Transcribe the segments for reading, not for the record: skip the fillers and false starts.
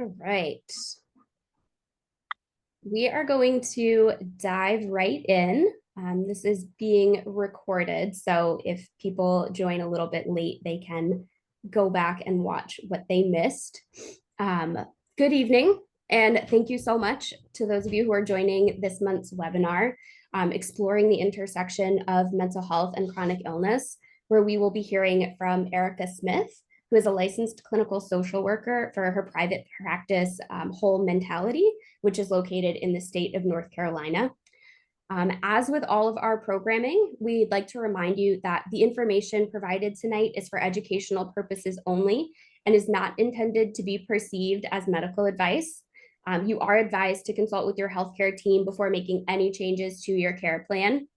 All right. We are going to dive right in. This is being recorded, so if people join a little bit late, they can go back and watch what they missed. Um, Good evening, and thank you so much to those of you who are joining this month's webinar, exploring the intersection of mental health and chronic illness, where we will be hearing from Erica Smith, who is a licensed clinical social worker for her private practice, Whole Mentality, which is located in the state of North Carolina. As with all of our programming, we'd like to remind you that the information provided tonight is for educational purposes only and is not intended to be perceived as medical advice. You are advised to consult with your healthcare team before making any changes to your care plan.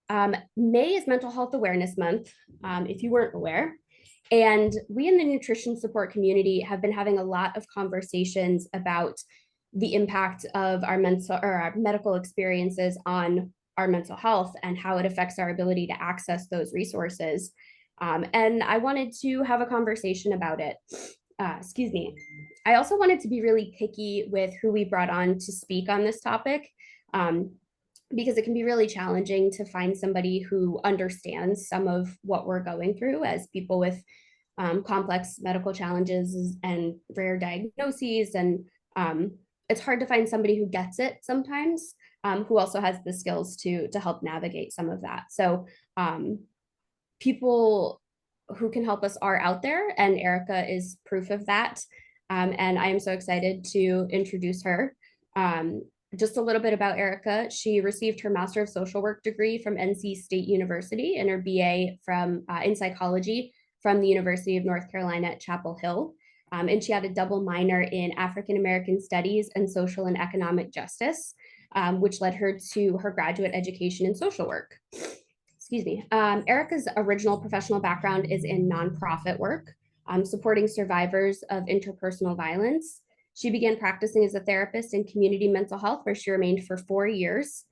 May is Mental Health Awareness Month, if you weren't aware. And we in the nutrition support community have been having a lot of conversations about the impact of our mental or our medical experiences on our mental health and how it affects our ability to access those resources. And I wanted to have a conversation about it. Excuse me. I also wanted to be really picky with who we brought on to speak on this topic. Because it can be really challenging to find somebody who understands some of what we're going through as people with complex medical challenges and rare diagnoses. And it's hard to find somebody who gets it sometimes, who also has the skills to help navigate some of that. So people who can help us are out there, and Erica is proof of that. And I am so excited to introduce her. Just a little bit about Erica. She received her Master of Social Work degree from NC State University and her BA in psychology from the University of North Carolina at Chapel Hill. And she had a double minor in African American Studies and Social and Economic Justice, which led her to her graduate education in social work. Excuse me. Erica's original professional background is in nonprofit work, supporting survivors of interpersonal violence. She began practicing as a therapist in community mental health, where she remained for 4 years,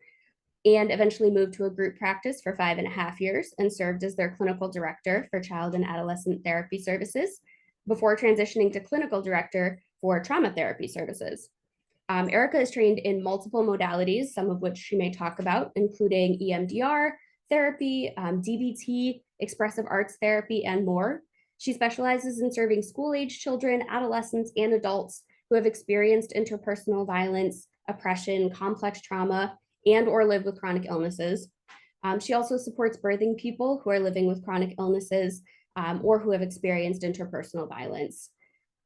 and eventually moved to a group practice for 5.5 years and served as their clinical director for child and adolescent therapy services before transitioning to clinical director for trauma therapy services. Erica is trained in multiple modalities, some of which she may talk about, including EMDR therapy, DBT, expressive arts therapy, and more. She specializes in serving school-age children, adolescents, and adults who have experienced interpersonal violence, oppression, complex trauma, and or live with chronic illnesses. She also supports birthing people who are living with chronic illnesses or who have experienced interpersonal violence.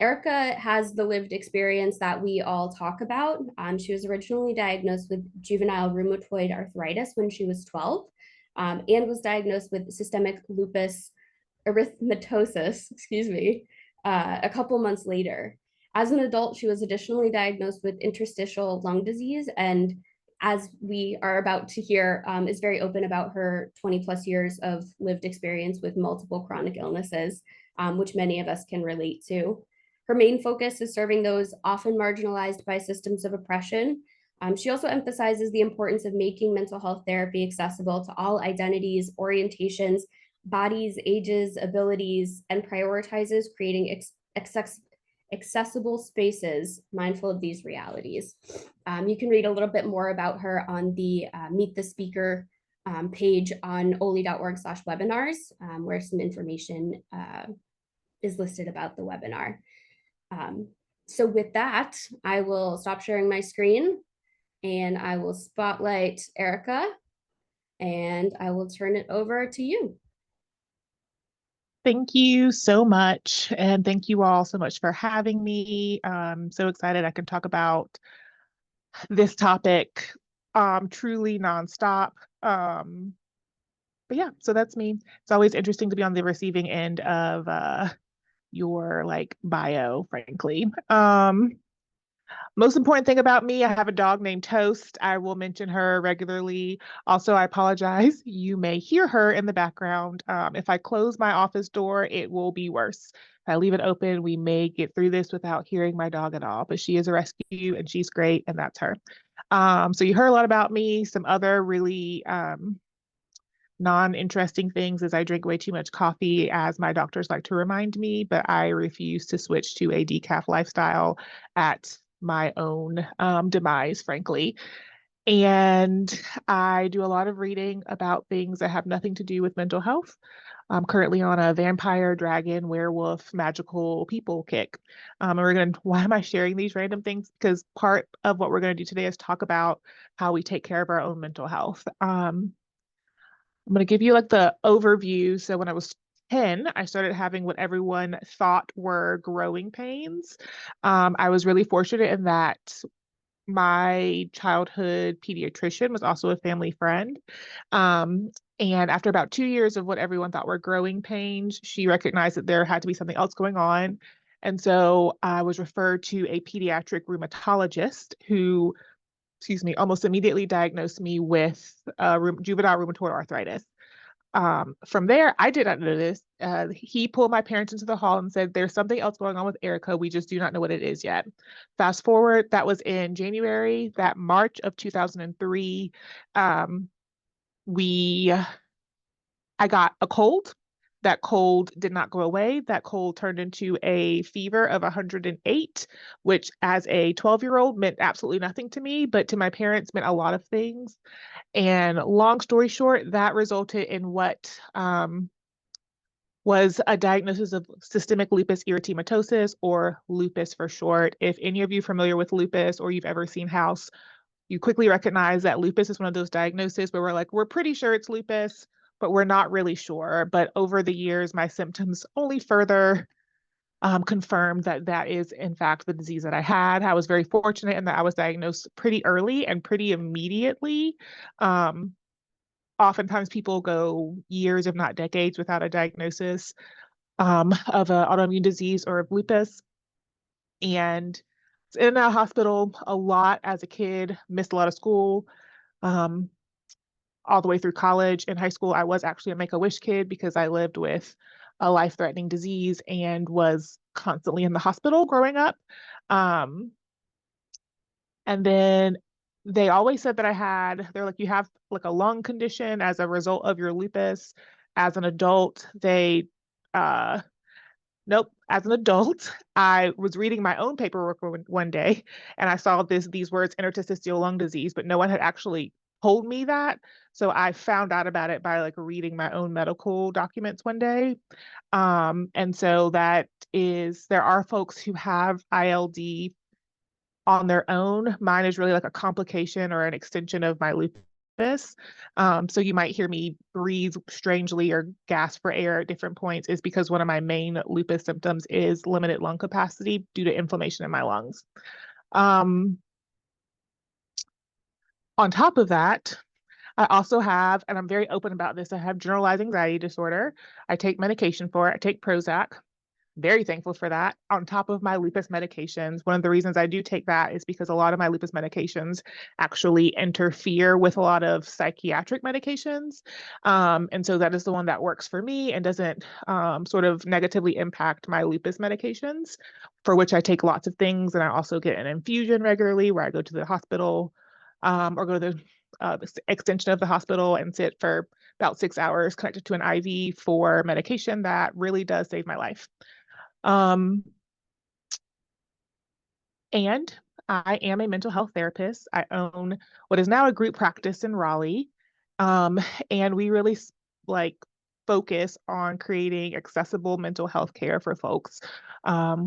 Erica has the lived experience that we all talk about. She was originally diagnosed with juvenile rheumatoid arthritis when she was 12, and was diagnosed with systemic lupus erythematosus, a couple months later. As an adult, she was additionally diagnosed with interstitial lung disease, and as we are about to hear, is very open about her 20 plus years of lived experience with multiple chronic illnesses, which many of us can relate to. Her main focus is serving those often marginalized by systems of oppression. She also emphasizes the importance of making mental health therapy accessible to all identities, orientations, bodies, ages, abilities, and prioritizes creating accessible spaces mindful of these realities. You can read a little bit more about her on the Meet the Speaker page on oley.org/webinars, where some information is listed about the webinar. So with that, I will stop sharing my screen and I will spotlight Erica, and I will turn it over to you. Thank you so much. And thank you all so much for having me. I'm so excited I can talk about this topic truly nonstop. But yeah, so that's me. It's always interesting to be on the receiving end of your bio, frankly. Most important thing about me, I have a dog named Toast. I will mention her regularly. Also, I apologize. You may hear her in the background. If I close my office door, it will be worse. If I leave it open, we may get through this without hearing my dog at all. But she is a rescue and she's great, and that's her. So you heard a lot about me, some other really non-interesting things is I drink way too much coffee, as my doctors like to remind me, but I refuse to switch to a decaf lifestyle at my own demise, frankly. And I do a lot of reading about things that have nothing to do with mental health. I'm currently on a vampire, dragon, werewolf, magical people kick. And why am I sharing these random things? Because part of what we're going to do today is talk about how we take care of our own mental health. I'm going to give you like the overview. So when I was 10, I started having what everyone thought were growing pains. I was really fortunate in that my childhood pediatrician was also a family friend. And after about 2 years of what everyone thought were growing pains, she recognized that there had to be something else going on. And so I was referred to a pediatric rheumatologist who, excuse me, almost immediately diagnosed me with juvenile rheumatoid arthritis. From there, I did not know this. He pulled my parents into the hall and said, "There's something else going on with Erica. We just do not know what it is yet." Fast forward, that was in January, that March of 2003. Um, we, I got a cold. That cold did not go away. That cold turned into a fever of 108, which as a 12-year-old meant absolutely nothing to me, but to my parents meant a lot of things. And long story short, that resulted in what was a diagnosis of systemic lupus erythematosus, or lupus for short. If any of you are familiar with lupus or you've ever seen House, you quickly recognize that lupus is one of those diagnoses where we're like, we're pretty sure it's lupus, but we're not really sure. But over the years, my symptoms only further confirmed that that is, in fact, the disease that I had. I was very fortunate in that I was diagnosed pretty early and pretty immediately. Oftentimes people go years, if not decades, without a diagnosis of an autoimmune disease or of lupus. And it's in and out of hospital a lot as a kid, missed a lot of school, um, all the way through college. In high school, I was actually a Make-A-Wish kid because I lived with a life-threatening disease and was constantly in the hospital growing up. Um, and then they always said that they're like, you have like a lung condition as a result of your lupus. As an adult, uh, nope, as an adult, I was reading my own paperwork one day and I saw these words, interstitial lung disease, but no one had actually told me that. So I found out about it by like reading my own medical documents one day. And so there are folks who have ILD on their own. Mine is really like a complication or an extension of my lupus. So you might hear me breathe strangely or gasp for air at different points, is because one of my main lupus symptoms is limited lung capacity due to inflammation in my lungs. On top of that, I also have, and I'm very open about this, I have generalized anxiety disorder. I take medication for it. I take Prozac. Very thankful for that. On top of my lupus medications, one of the reasons I do take that is because a lot of my lupus medications actually interfere with a lot of psychiatric medications. And so that is the one that works for me and doesn't sort of negatively impact my lupus medications, for which I take lots of things. And I also get an infusion regularly where I go to the hospital or go to the extension of the hospital and sit for about 6 hours connected to an IV for medication that really does save my life. And I am a mental health therapist. I own what is now a group practice in Raleigh. And we really like focus on creating accessible mental health care for folks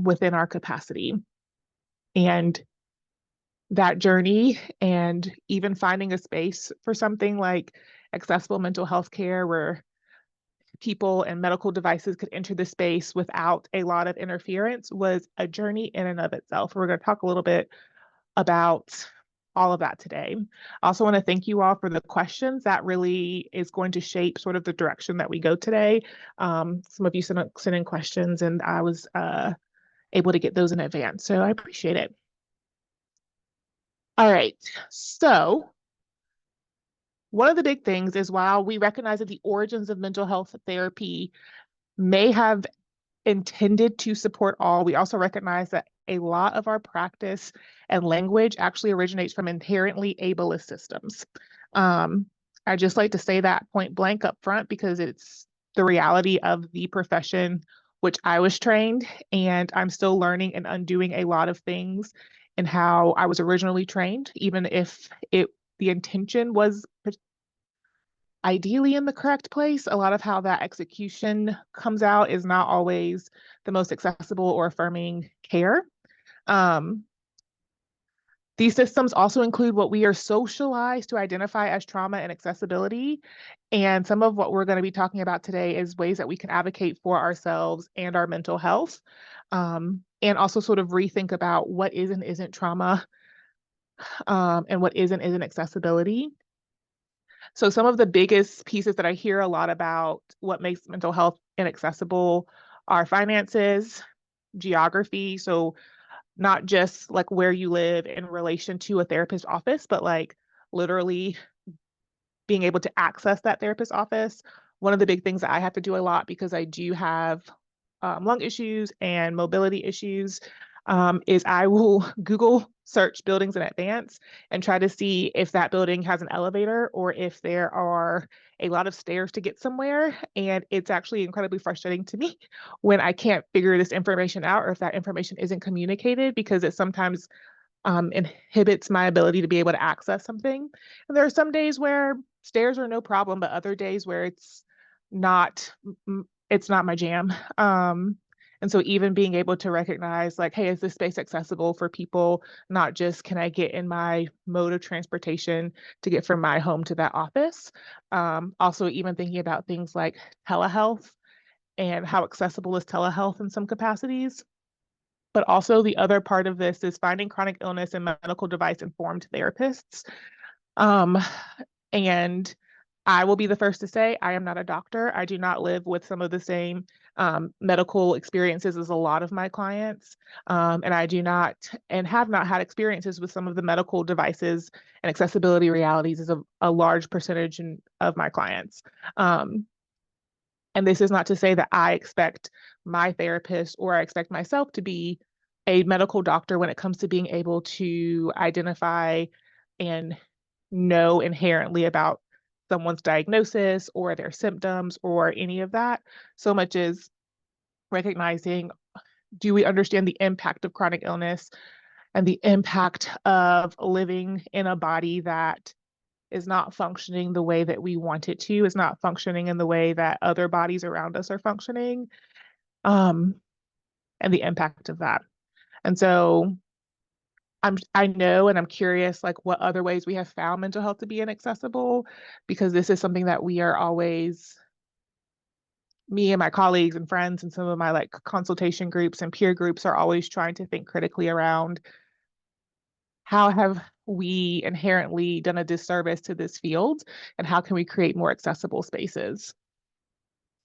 within our capacity. And that journey, and even finding a space for something like accessible mental health care where people and medical devices could enter the space without a lot of interference, was a journey in and of itself. We're going to talk a little bit about all of that today. I also want to thank you all for the questions. That really is going to shape sort of the direction that we go today. Some of you sent in questions and I was able to get those in advance, so I appreciate it. All right, so one of the big things is, while we recognize that the origins of mental health therapy may have intended to support all, we also recognize that a lot of our practice and language actually originates from inherently ableist systems. I just like to say that point blank up front because it's the reality of the profession which I was trained, and I'm still learning and undoing a lot of things in how I was originally trained, even if the intention was ideally in the correct place. A lot of how that execution comes out is not always the most accessible or affirming care. Um, these systems also include what we are socialized to identify as trauma and accessibility. And some of what we're going to be talking about today is ways that we can advocate for ourselves and our mental health, and also sort of rethink about what is and isn't trauma, and what is and isn't accessibility. So some of the biggest pieces that I hear a lot about what makes mental health inaccessible are finances, geography. So not just like where you live in relation to a therapist's office, but like literally being able to access that therapist's office. One of the big things that I have to do a lot because I do have lung issues and mobility issues, is I will Google search buildings in advance and try to see if that building has an elevator or if there are a lot of stairs to get somewhere. And it's actually incredibly frustrating to me when I can't figure this information out or if that information isn't communicated, because it sometimes inhibits my ability to be able to access something. And there are some days where stairs are no problem, but other days where not it's not my jam. And so even being able to recognize like, hey, is this space accessible for people? Not just can I get in my mode of transportation to get from my home to that office? Also even thinking about things like telehealth and how accessible is telehealth in some capacities. But also the other part of this is finding chronic illness and medical device informed therapists. Um, and I will be the first to say I am not a doctor. I do not live with some of the same medical experiences as a lot of my clients. And I do not and have not had experiences with some of the medical devices and accessibility realities as a large percentage of my clients. And this is not to say that I expect my therapist or I expect myself to be a medical doctor when it comes to being able to identify and know inherently about someone's diagnosis or their symptoms or any of that, so much as recognizing, do we understand the impact of chronic illness and the impact of living in a body that is not functioning the way that we want it to, is not functioning in the way that other bodies around us are functioning, and the impact of that. And so I know and I'm curious like what other ways we have found mental health to be inaccessible, because this is something that we are always, me and my colleagues and friends and some of my like consultation groups and peer groups are always trying to think critically around how have we inherently done a disservice to this field and how can we create more accessible spaces.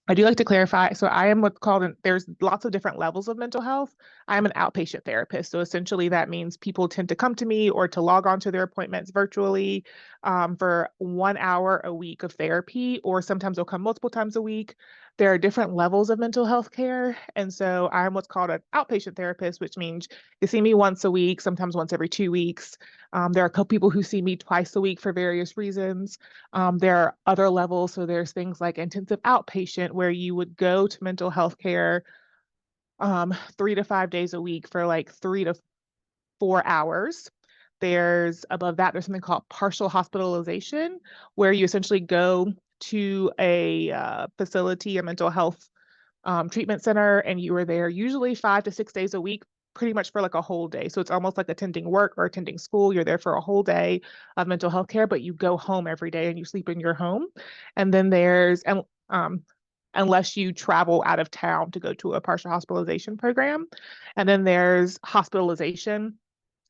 I do like to clarify. So I am what's called, there's lots of different levels of mental health. I'm an outpatient therapist. So essentially that means people tend to come to me or to log on to their appointments virtually, for 1 hour a week of therapy, or sometimes they'll come multiple times a week. There are different levels of mental health care. And so I'm what's called an outpatient therapist, which means you see me once a week, sometimes once every 2 weeks. There are a couple people who see me twice a week for various reasons. There are other levels. So there's things like intensive outpatient, where you would go to mental health care 3 to 5 days a week for like 3 to 4 hours. There's above that, there's something called partial hospitalization, where you essentially go to a facility, a mental health treatment center, and you are there usually 5 to 6 days a week, pretty much for like a whole day. So it's almost like attending work or attending school. You're there for a whole day of mental health care, but you go home every day and you sleep in your home. And then unless you travel out of town to go to a partial hospitalization program. And then there's hospitalization,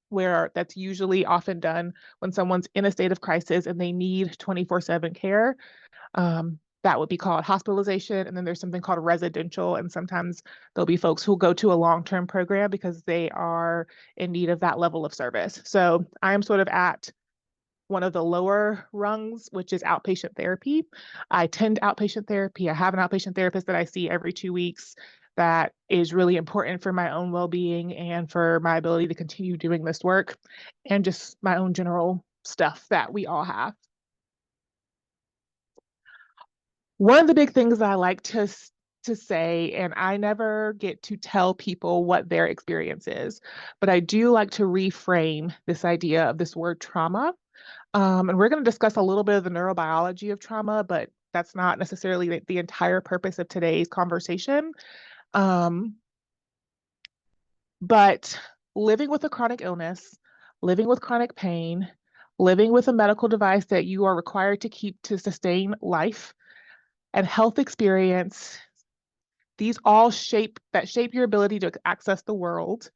where that's usually often done when someone's in a state of crisis and they need 24/7 care. That would be called hospitalization. And then there's something called residential. And sometimes there'll be folks who go to a long-term program because they are in need of that level of service. So I am sort of at one of the lower rungs, which is outpatient therapy. I attend outpatient therapy. I have an outpatient therapist that I see every 2 weeks. That is really important for my own well-being and for my ability to continue doing this work and just my own general stuff that we all have. One of the big things that I like to say, and I never get to tell people what their experience is, but I do like to reframe this idea of this word trauma. And we're going to discuss a little bit of the neurobiology of trauma, but that's not necessarily the entire purpose of today's conversation. Um, but living with a chronic illness, living with chronic pain, living with a medical device that you are required to keep to sustain life and health experience, these all shape your ability to access the world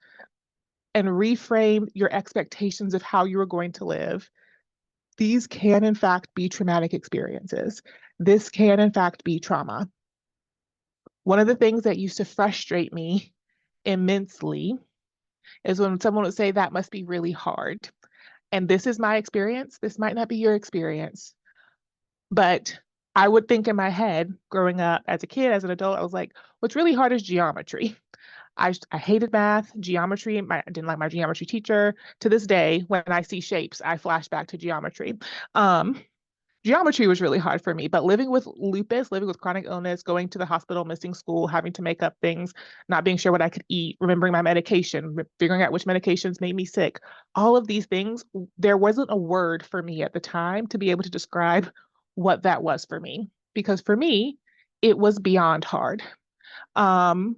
and reframe your expectations of how you are going to live. These can, in fact, be traumatic experiences. This can, in fact, be trauma. One of the things that used to frustrate me immensely is when someone would say that must be really hard. And this is my experience. This might not be your experience. But I would think in my head, growing up as a kid, as an adult, I was like, what's really hard is geometry. I hated math, geometry. I didn't like my geometry teacher. To this day, when I see shapes, I flash back to geometry. Um, Geometry was really hard for me, but living with lupus, living with chronic illness, going to the hospital, missing school, having to make up things, not being sure what I could eat, remembering my medication, figuring out which medications made me sick, all of these things, there wasn't a word for me at the time to be able to describe what that was for me. Because for me, it was beyond hard. Um,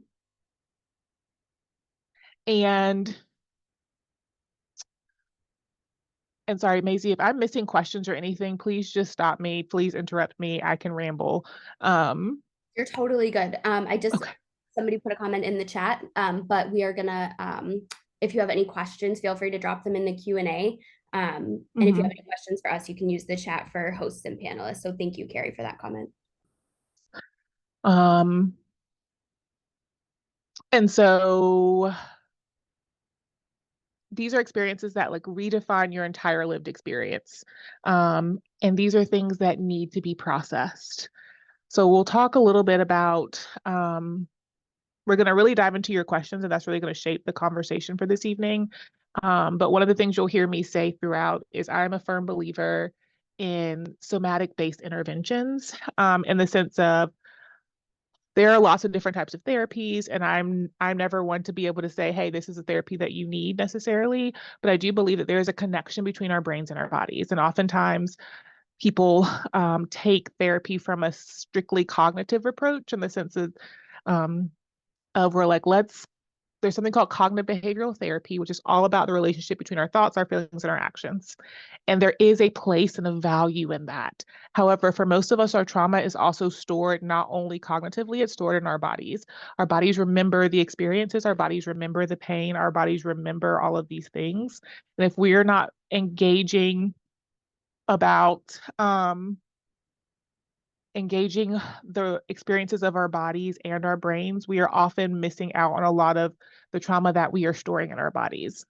and and sorry, Maisie, if I'm missing questions or anything, please just stop me. Please interrupt me. I can ramble. Um, You're totally good. I just okay. somebody put a comment in the chat, but we are gonna if you have any questions, feel free to drop them in the Q&A. And if you have Mhm. any questions for us, you can use the chat for hosts and panelists. So thank you, Carrie, for that comment. Um, and so these are experiences that like redefine your entire lived experience. And these are things that need to be processed. So we'll talk a little bit about, we're going to really dive into your questions, and that's really going to shape the conversation for this evening. But one of the things you'll hear me say throughout is I'm a firm believer in somatic-based interventions, in the sense of there are lots of different types of therapies, and I'm never one to be able to say, hey, this is a therapy that you need necessarily, but I do believe that there is a connection between our brains and our bodies. And oftentimes people take therapy from a strictly cognitive approach, in the sense um, of we're like, there's something called cognitive behavioral therapy, which is all about the relationship between our thoughts, our feelings, and our actions. And there is a place and a value in that. However, for most of us, our trauma is also stored not only cognitively, it's stored in our bodies. Our bodies remember the experiences, our bodies remember the pain, our bodies remember all of these things. And if we're not engaging about engaging the experiences of our bodies and our brains, we are often missing out on a lot of the trauma that we are storing in our bodies.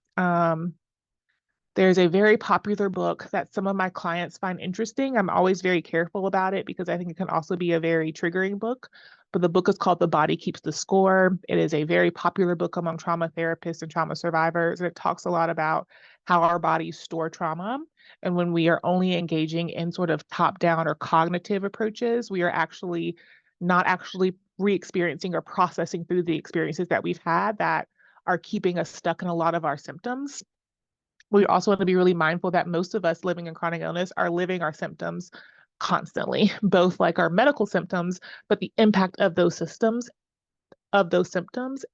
There's a very popular book that some of my clients find interesting. I'm always very careful about it because I think it can also be a very triggering book. But the book is called The Body Keeps the Score. It is a very popular book among trauma therapists and trauma survivors. And it talks a lot about how our bodies store trauma. And when we are only engaging in sort of top down or cognitive approaches, we are actually not actually re experiencing or processing through the experiences that we've had that are keeping us stuck in a lot of our symptoms. We also want to be really mindful that most of us living in chronic illness are living our symptoms constantly, both like our medical symptoms, but the impact of those symptoms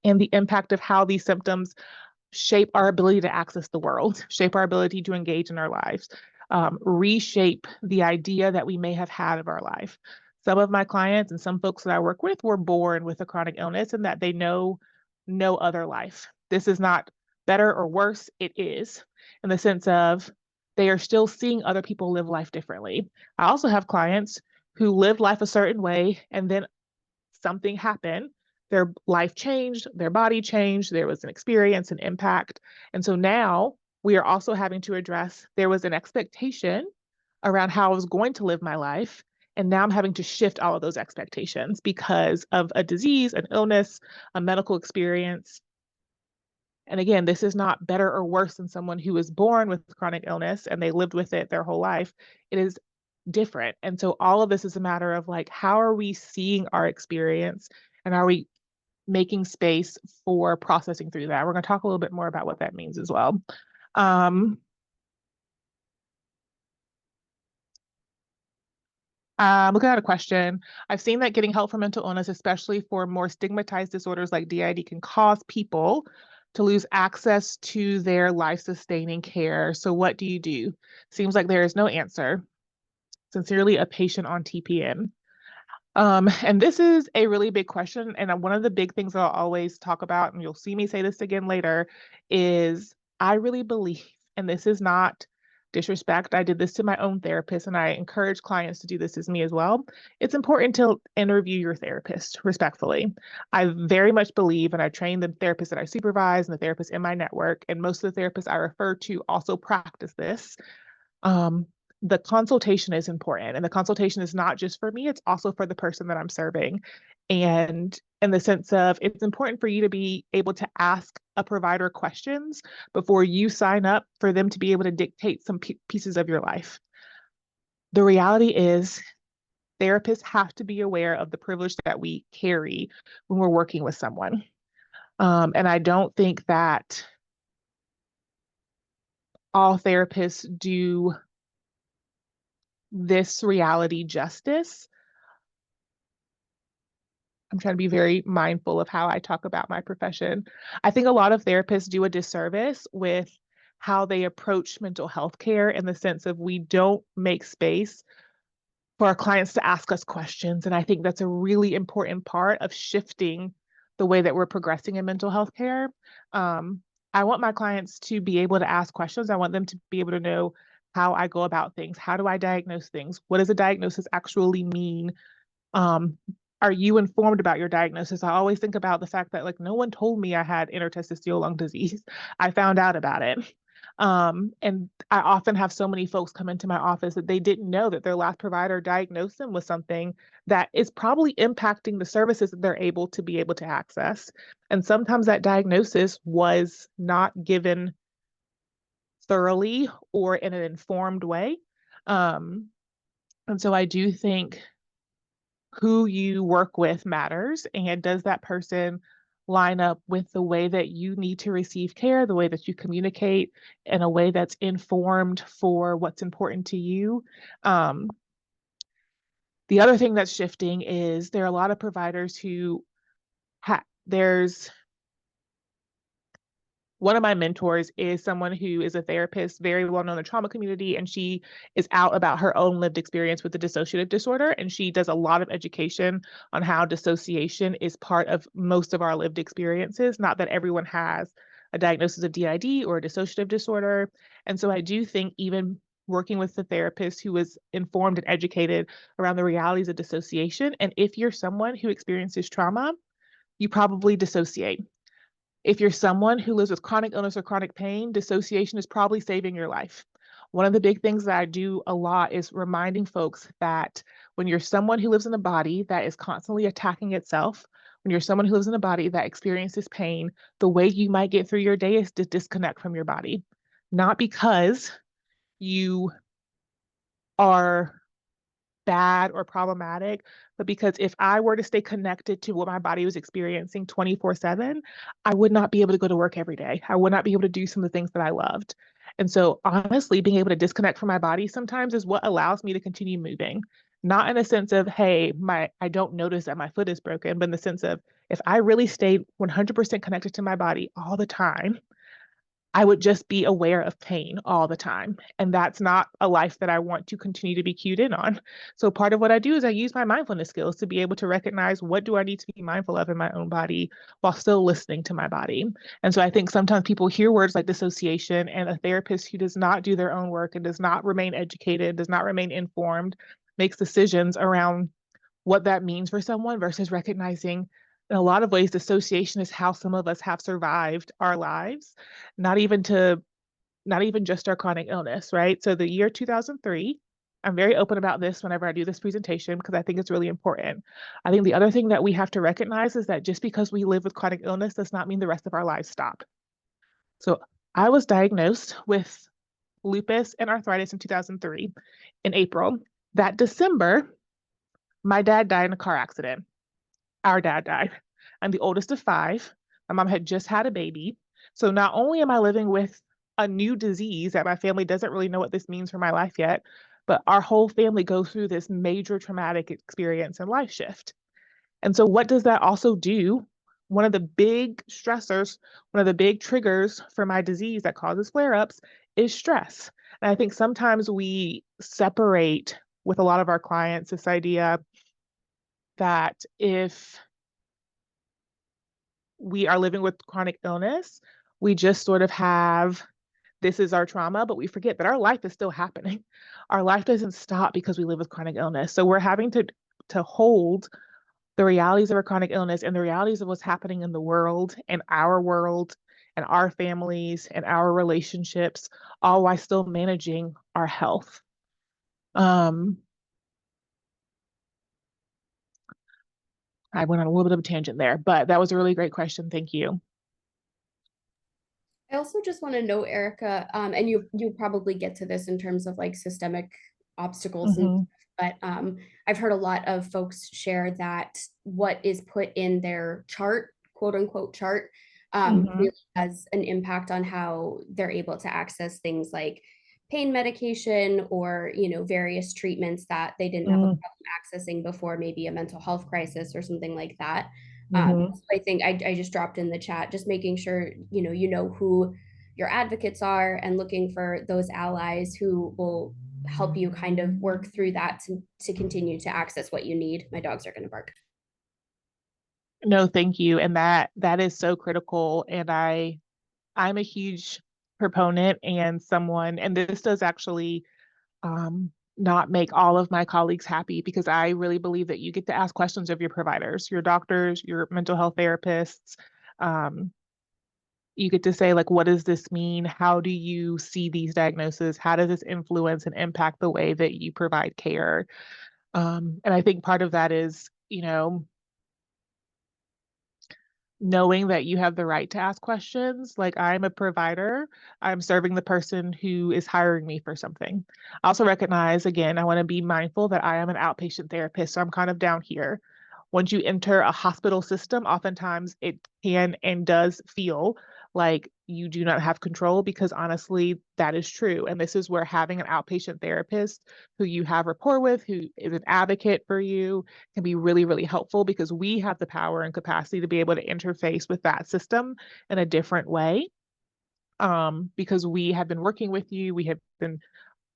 and the impact of how these symptoms shape our ability to access the world, shape our ability to engage in our lives, reshape the idea that we may have had of our life. Some of my clients and some folks that I work with were born with a chronic illness, and that they know no other life. This is not better or worse, it is, in the sense of they are still seeing other people live life differently. I also have clients who lived life a certain way and then something happened, their life changed, their body changed, there was an experience, an impact. And so now we are also having to address there was an expectation around how I was going to live my life. And now I'm having to shift all of those expectations because of a disease, an illness, a medical experience. And again, this is not better or worse than someone who was born with chronic illness and they lived with it their whole life. It is different. And so all of this is a matter of like, how are we seeing our experience, and are we making space for processing through that? We're going to talk a little bit more about what that means as well. Looking at a question, I've seen that getting help for mental illness, especially for more stigmatized disorders like DID, can cause people to lose access to their life-sustaining care. So what do you do? Seems like there is no answer. Sincerely, a patient on TPN. And this is a really big question. And one of the big things I'll always talk about, and you'll see me say this again later, is I really believe, and this is not disrespect, I did this to my own therapist, and I encourage clients to do this as me as well. It's important to interview your therapist respectfully. I very much believe, and I train the therapists that I supervise and the therapists in my network, and most of the therapists I refer to also practice this. The consultation is important, and the consultation is not just for me, it's also for the person that I'm serving. And in the sense of, it's important for you to be able to ask a provider questions before you sign up for them to be able to dictate some pieces of your life. The reality is, therapists have to be aware of the privilege that we carry when we're working with someone. And I don't think that all therapists do this reality justice. I'm trying to be very mindful of how I talk about my profession. I think a lot of therapists do a disservice with how they approach mental health care, in the sense of, we don't make space for our clients to ask us questions. And I think that's a really important part of shifting the way that we're progressing in mental health care. I want my clients to be able to ask questions. I want them to be able to know how I go about things. How do I diagnose things? What does a diagnosis actually mean? Are you informed about your diagnosis? I always think about the fact that, like, no one told me I had interstitial lung disease. I found out about it. And I often have so many folks come into my office that they didn't know that their last provider diagnosed them with something that is probably impacting the services that they're able to access. And sometimes that diagnosis was not given thoroughly or in an informed way. And so I do think who you work with matters, and does that person line up with the way that you need to receive care, the way that you communicate in a way that's informed for what's important to you. The other thing that's shifting is there are a lot of providers who there's one of my mentors is someone who is a therapist, very well known in the trauma community, and she is out about her own lived experience with the dissociative disorder. And she does a lot of education on how dissociation is part of most of our lived experiences. Not that everyone has a diagnosis of DID or a dissociative disorder. And so I do think even working with the therapist who is informed and educated around the realities of dissociation, and if you're someone who experiences trauma, you probably dissociate. If you're someone who lives with chronic illness or chronic pain, dissociation is probably saving your life. One of the big things that I do a lot is reminding folks that when you're someone who lives in a body that is constantly attacking itself, when you're someone who lives in a body that experiences pain, the way you might get through your day is to disconnect from your body. Not because you are bad or problematic, but because if I were to stay connected to what my body was experiencing 24/7, I would not be able to go to work every day. I would not be able to do some of the things that I loved. And so honestly, being able to disconnect from my body sometimes is what allows me to continue moving. Not in a sense of, hey, I don't notice that my foot is broken, but in the sense of, if I really stayed 100% connected to my body all the time, I would just be aware of pain all the time. And that's not a life that I want to continue to be cued in on. So part of what I do is I use my mindfulness skills to be able to recognize, what do I need to be mindful of in my own body while still listening to my body. And so I think sometimes people hear words like dissociation, and a therapist who does not do their own work and does not remain educated, does not remain informed, makes decisions around what that means for someone, versus recognizing, in a lot of ways, dissociation is how some of us have survived our lives, not even just our chronic illness, right? So the year 2003, I'm very open about this whenever I do this presentation because I think it's really important. I think the other thing that we have to recognize is that just because we live with chronic illness does not mean the rest of our lives stop. So I was diagnosed with lupus and arthritis in 2003 in April. That December, my dad died in a car accident. Our dad died. I'm the oldest of five. My mom had just had a baby. So not only am I living with a new disease that my family doesn't really know what this means for my life yet, but our whole family goes through this major traumatic experience and life shift. And so, what does that also do? One of the big stressors, one of the big triggers for my disease that causes flare ups is stress. And I think sometimes we separate with a lot of our clients this idea that if we are living with chronic illness, we just sort of have this is our trauma, but we forget that our life is still happening. Our life doesn't stop because we live with chronic illness. So we're having to hold the realities of our chronic illness and the realities of what's happening in the world and our families and our relationships, all while still managing our health. I went on a little bit of a tangent there, but that was a really great question. Thank you. I also just want to know, Erica, and you probably get to this in terms of like systemic obstacles and Mhm, but I've heard a lot of folks share that what is put in their chart, quote unquote chart, mhm, really has an impact on how they're able to access things like pain medication or various treatments that they didn't have a mm, problem accessing before, maybe a mental health crisis or something like that. mhm. So I think I just dropped in the chat, just making sure you know who your advocates are and looking for those allies who will help you kind of work through that to continue to access what you need. My dogs are going to bark. No, thank you. And that is so critical. And I'm a huge proponent and someone, and this does actually not make all of my colleagues happy because I really believe that you get to ask questions of your providers, your doctors, your mental health therapists. Um, you get to say, like, what does this mean? How do you see these diagnoses? How does this influence and impact the way that you provide care? And I think part of that is, knowing that you have the right to ask questions. Like, I'm a provider, I'm serving the person who is hiring me for something. I also recognize, again, I want to be mindful that I am an outpatient therapist, so I'm kind of down here. Once you enter a hospital system, oftentimes it can and does feel like you do not have control because honestly, that is true. And this is where having an outpatient therapist who you have rapport with, who is an advocate for you, can be really, really helpful because we have the power and capacity to be able to interface with that system in a different way. Because we have been working with you, we have been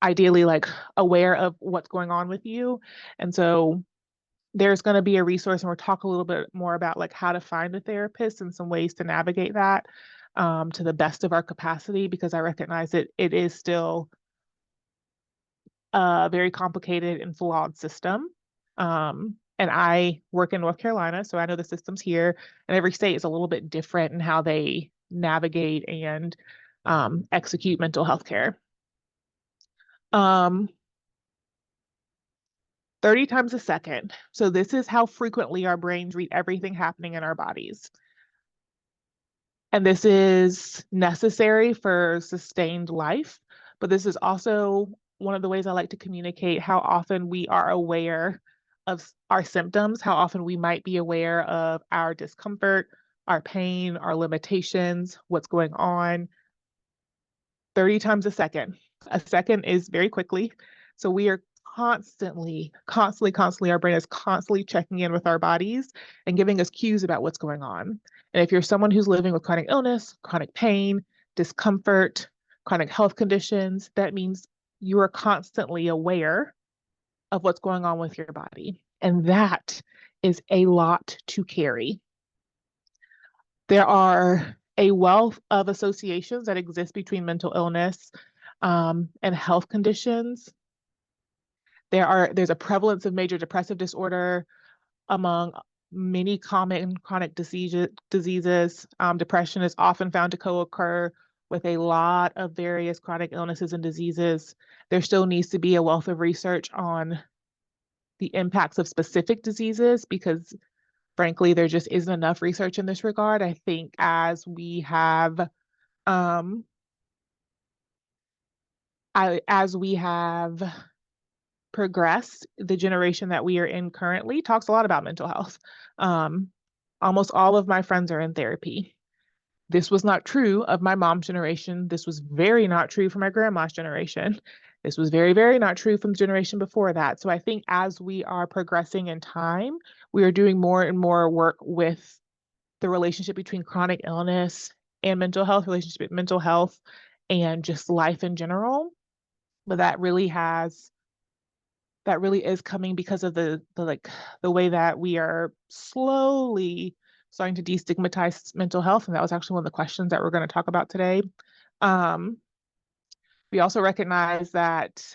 ideally like aware of what's going on with you. And so there's going to be a resource, and we'll talk a little bit more about like how to find a therapist and some ways to navigate that to the best of our capacity, because I recognize that it is still a very complicated and flawed system. And I work in North Carolina, so I know the systems here, and every state is a little bit different in how they navigate and execute mental health care. Um, 30 times a second. So this is how frequently our brains read everything happening in our bodies. And this is necessary for sustained life, but this is also one of the ways I like to communicate how often we are aware of our symptoms, how often we might be aware of our discomfort, our pain, our limitations, what's going on. 30 times a second. A second is very quickly. So we are constantly, our brain is constantly checking in with our bodies and giving us cues about what's going on. And if you're someone who's living with chronic illness, chronic pain, discomfort, chronic health conditions, that means you are constantly aware of what's going on with your body. And that is a lot to carry. There are a wealth of associations that exist between mental illness and health conditions. There's a prevalence of major depressive disorder among many common chronic diseases. Depression is often found to co-occur with a lot of various chronic illnesses and diseases. There still needs to be a wealth of research on the impacts of specific diseases because frankly, there just isn't enough research in this regard. I think um, as we have progressed, the generation that we are in currently talks a lot about mental health. Almost all of my friends are in therapy. This was not true of my mom's generation. This was very not true for my grandma's generation. This was very, very not true from the generation before that. So I think as we are progressing in time, we are doing more and more work with the relationship between chronic illness and mental health, relationship with mental health and just life in general. But that really is coming because of the way that we are slowly starting to destigmatize mental health. And that was actually one of the questions that we're going to talk about today. We also recognize that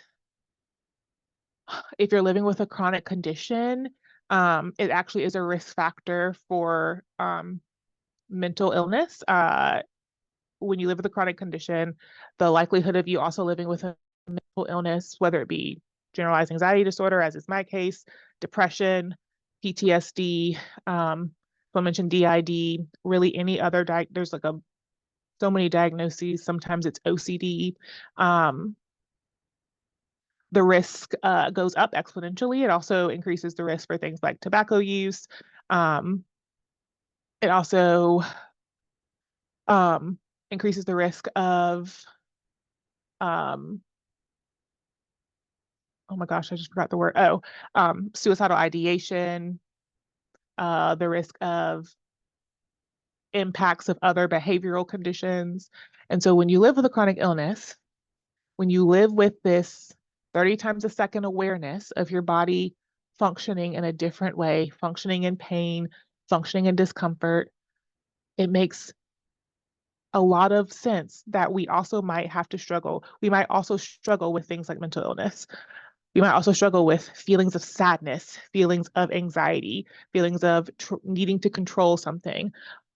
if you're living with a chronic condition, it actually is a risk factor for mental illness. When you live with a chronic condition, the likelihood of you also living with a mental illness, whether it be generalized anxiety disorder, as is my case, depression, PTSD, so I mentioned DID, really any other, there's like so many diagnoses, sometimes it's OCD. The risk goes up exponentially. It also increases the risk for things like tobacco use. It also increases the risk of, oh my gosh, I just forgot the word. Suicidal ideation, the risk of impacts of other behavioral conditions. And so when you live with a chronic illness, when you live with this 30 times a second awareness of your body functioning in a different way, functioning in pain, functioning in discomfort, it makes a lot of sense that we also might have to struggle. We might also struggle with things like mental illness. We might also struggle with feelings of sadness, feelings of anxiety, feelings of needing to control something,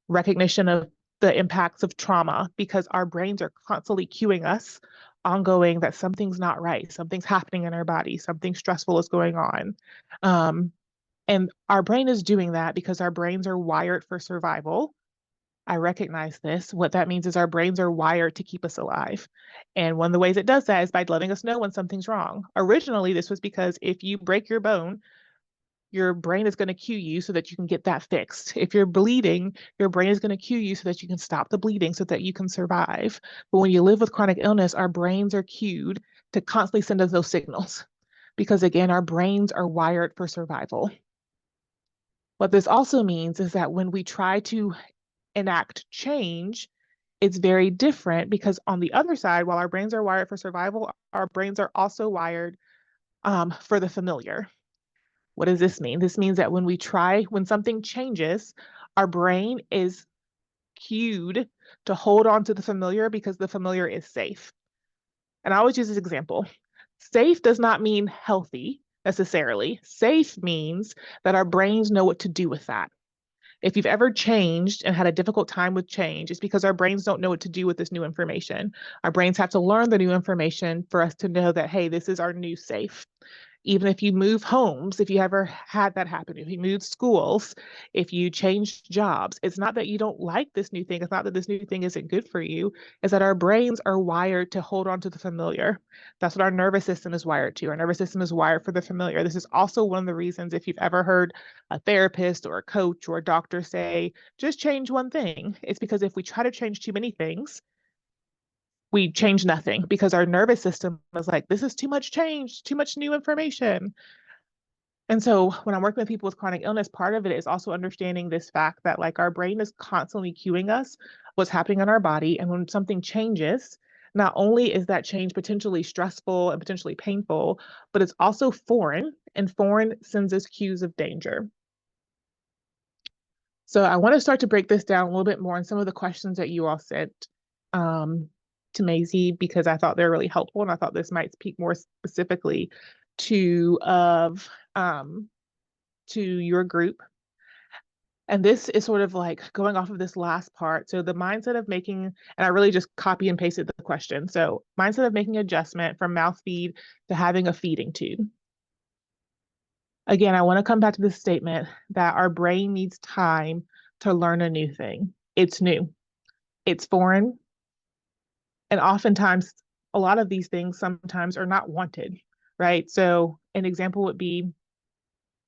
recognition of the impacts of trauma, because our brains are constantly cueing us ongoing that something's not right, something's happening in our body, something stressful is going on. And our brain is doing that because our brains are wired for survival. I recognize this. What that means is our brains are wired to keep us alive. And one of the ways it does that is by letting us know when something's wrong. Originally, this was because if you break your bone, your brain is going to cue you so that you can get that fixed. If you're bleeding, your brain is going to cue you so that you can stop the bleeding so that you can survive. But when you live with chronic illness, our brains are cued to constantly send us those signals because, again, our brains are wired for survival. What this also means is that when we try to enact change, it's very different because on the other side, while our brains are wired for survival, our brains are also wired for the familiar. What does this mean? This means that when something changes, our brain is cued to hold on to the familiar because the familiar is safe. And I always use this example. Safe does not mean healthy necessarily. Safe means that our brains know what to do with that. If you've ever changed and had a difficult time with change, it's because our brains don't know what to do with this new information. Our brains have to learn the new information for us to know that, hey, this is our new safe. Even if you move homes, if you ever had that happen, if you move schools, if you change jobs, it's not that you don't like this new thing. It's not that this new thing isn't good for you. It's that our brains are wired to hold on to the familiar. That's what our nervous system is wired to. Our nervous system is wired for the familiar. This is also one of the reasons if you've ever heard a therapist or a coach or a doctor say, just change one thing. It's because if we try to change too many things, we change nothing because our nervous system is like, this is too much change, too much new information. And so when I'm working with people with chronic illness, part of it is also understanding this fact that like our brain is constantly cueing us what's happening in our body. And when something changes, not only is that change potentially stressful and potentially painful, but it's also foreign, and foreign sends us cues of danger. So I want to start to break this down a little bit more on some of the questions that you all sent to Maisie, because I thought they're really helpful, and I thought this might speak more specifically to your group. And this is sort of like going off of this last part. So the mindset of making, and I really just copy and pasted the question. So mindset of making adjustment from mouth feed to having a feeding tube. Again, I want to come back to this statement that our brain needs time to learn a new thing. It's new, it's foreign, and oftentimes a lot of these things sometimes are not wanted. right? So an example would be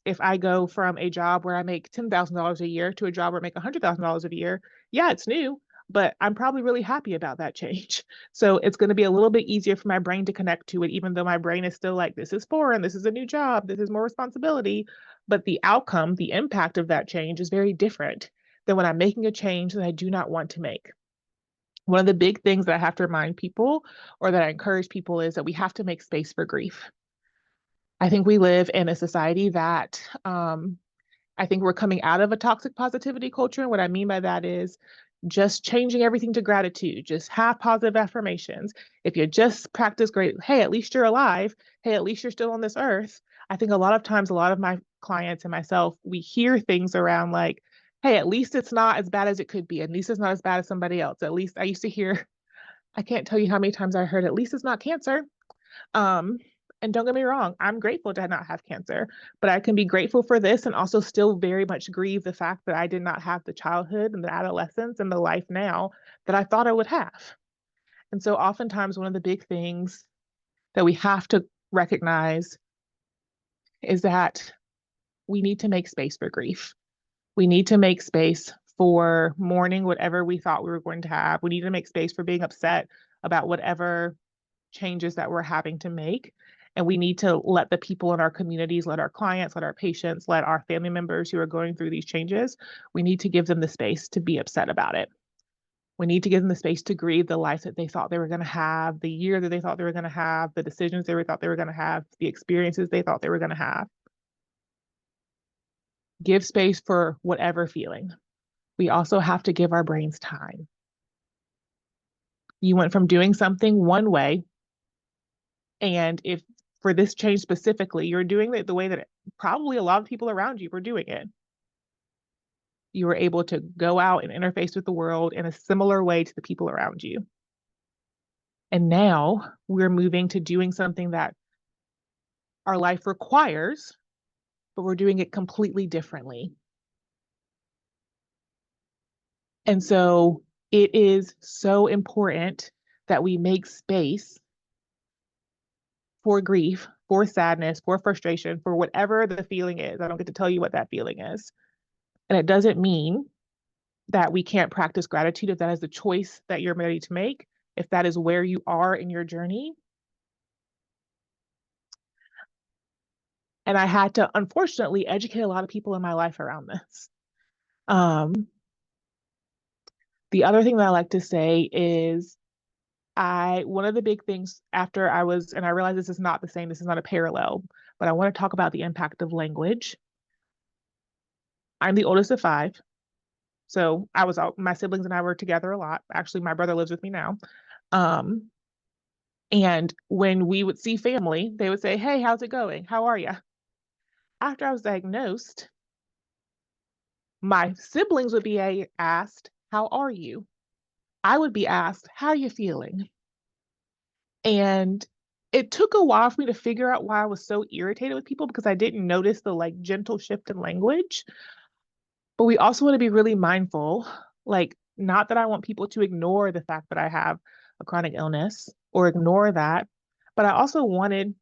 if I go from a job where I make $10,000 a year to a job where I make $100,000 a year, yeah, it's new, but I'm probably really happy about that change. So it's going to be a little bit easier for my brain to connect to it, even though my brain is still like, this is foreign, this is a new job, this is more responsibility. But the outcome, the impact of that change is very different than when I'm making a change that I do not want to make. One of the big things that I have to remind people or that I encourage people is that we have to make space for grief. I think we live in a society that I think we're coming out of a toxic positivity culture. And what I mean by that is just changing everything to gratitude, just have positive affirmations. If you just practice great, hey, at least you're alive. Hey, at least you're still on this earth. I think a lot of times, a lot of my clients and myself, we hear things around like, hey, at least it's not as bad as it could be. At least it's not as bad as somebody else. At least I used to hear, I can't tell you how many times I heard, at least it's not cancer. Um, and don't get me wrong, I'm grateful to not have cancer, but I can be grateful for this and also still very much grieve the fact that I did not have the childhood and the adolescence and the life now that I thought I would have. And so oftentimes one of the big things that we have to recognize is that we need to make space for grief. We need to make space for mourning whatever we thought we were going to have. We need to make space for being upset about whatever changes that we're having to make. And we need to let the people in our communities, let our clients, let our patients, let our family members who are going through these changes, we need to give them the space to be upset about it. We need to give them the space to grieve the life that they thought they were going to have, the year that they thought they were going to have, the decisions they thought they were going to have, the experiences they thought they were going to have. Give space for whatever feeling. We also have to give our brains time. You went from doing something one way, and if for this change specifically, you're doing it the way that probably a lot of people around you were doing it. You were able to go out and interface with the world in a similar way to the people around you. And now we're moving to doing something that our life requires, but we're doing it completely differently. And so it is so important that we make space for grief, for sadness, for frustration, for whatever the feeling is. I don't get to tell you what that feeling is. And it doesn't mean that we can't practice gratitude if that is the choice that you're ready to make, if that is where you are in your journey. And I had to, unfortunately, educate a lot of people in my life around this. The other thing that I like to say is one of the big things after and I realize this is not the same, this is not a parallel, but I want to talk about the impact of language. I'm the oldest of five. So my siblings and I were together a lot. Actually, my brother lives with me now. And when we would see family, they would say, hey, how's it going? How are you? After I was diagnosed, my siblings would be asked, how are you? I would be asked, how are you feeling? And it took a while for me to figure out why I was so irritated with people because I didn't notice the like gentle shift in language. But we also want to be really mindful, like, not that I want people to ignore the fact that I have a chronic illness or ignore that, but I also wanted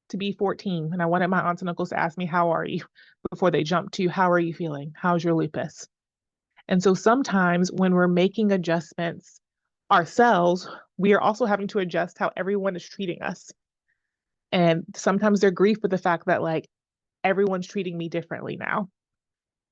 to be 14 and I wanted my aunts and uncles to ask me, how are you? Before they jump to, how are you feeling? How's your lupus? And so sometimes when we're making adjustments ourselves, we are also having to adjust how everyone is treating us. And sometimes they're grief with the fact that like everyone's treating me differently now.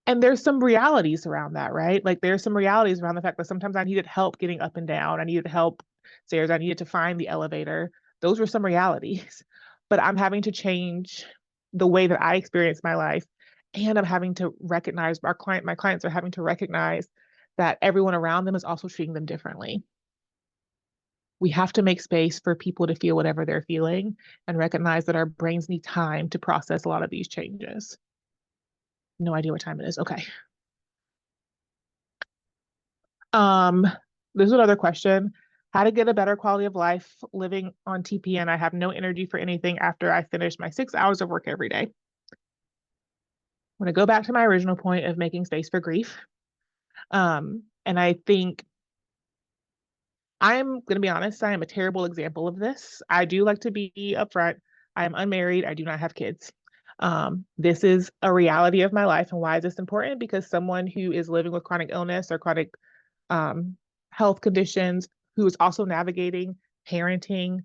And there's some realities around that, right? Like there's some realities around the fact that sometimes I needed help getting up and down. I needed help stairs. I needed to find the elevator. Those were some realities. But I'm having to change the way that I experience my life. And I'm having to recognize my clients are having to recognize that everyone around them is also treating them differently. We have to make space for people to feel whatever they're feeling and recognize that our brains need time to process a lot of these changes. No idea what time it is. Okay. There's another question. How to get a better quality of life living on TPN. I have no energy for anything after I finish my 6 hours of work every day. I'm going to go back to my original point of making space for grief. And I think I'm going to be honest, I am a terrible example of this. I do like to be upfront. I am unmarried. I do not have kids. This is a reality of my life. And why is this important? Because someone who is living with chronic illness or chronic health conditions, who is also navigating parenting,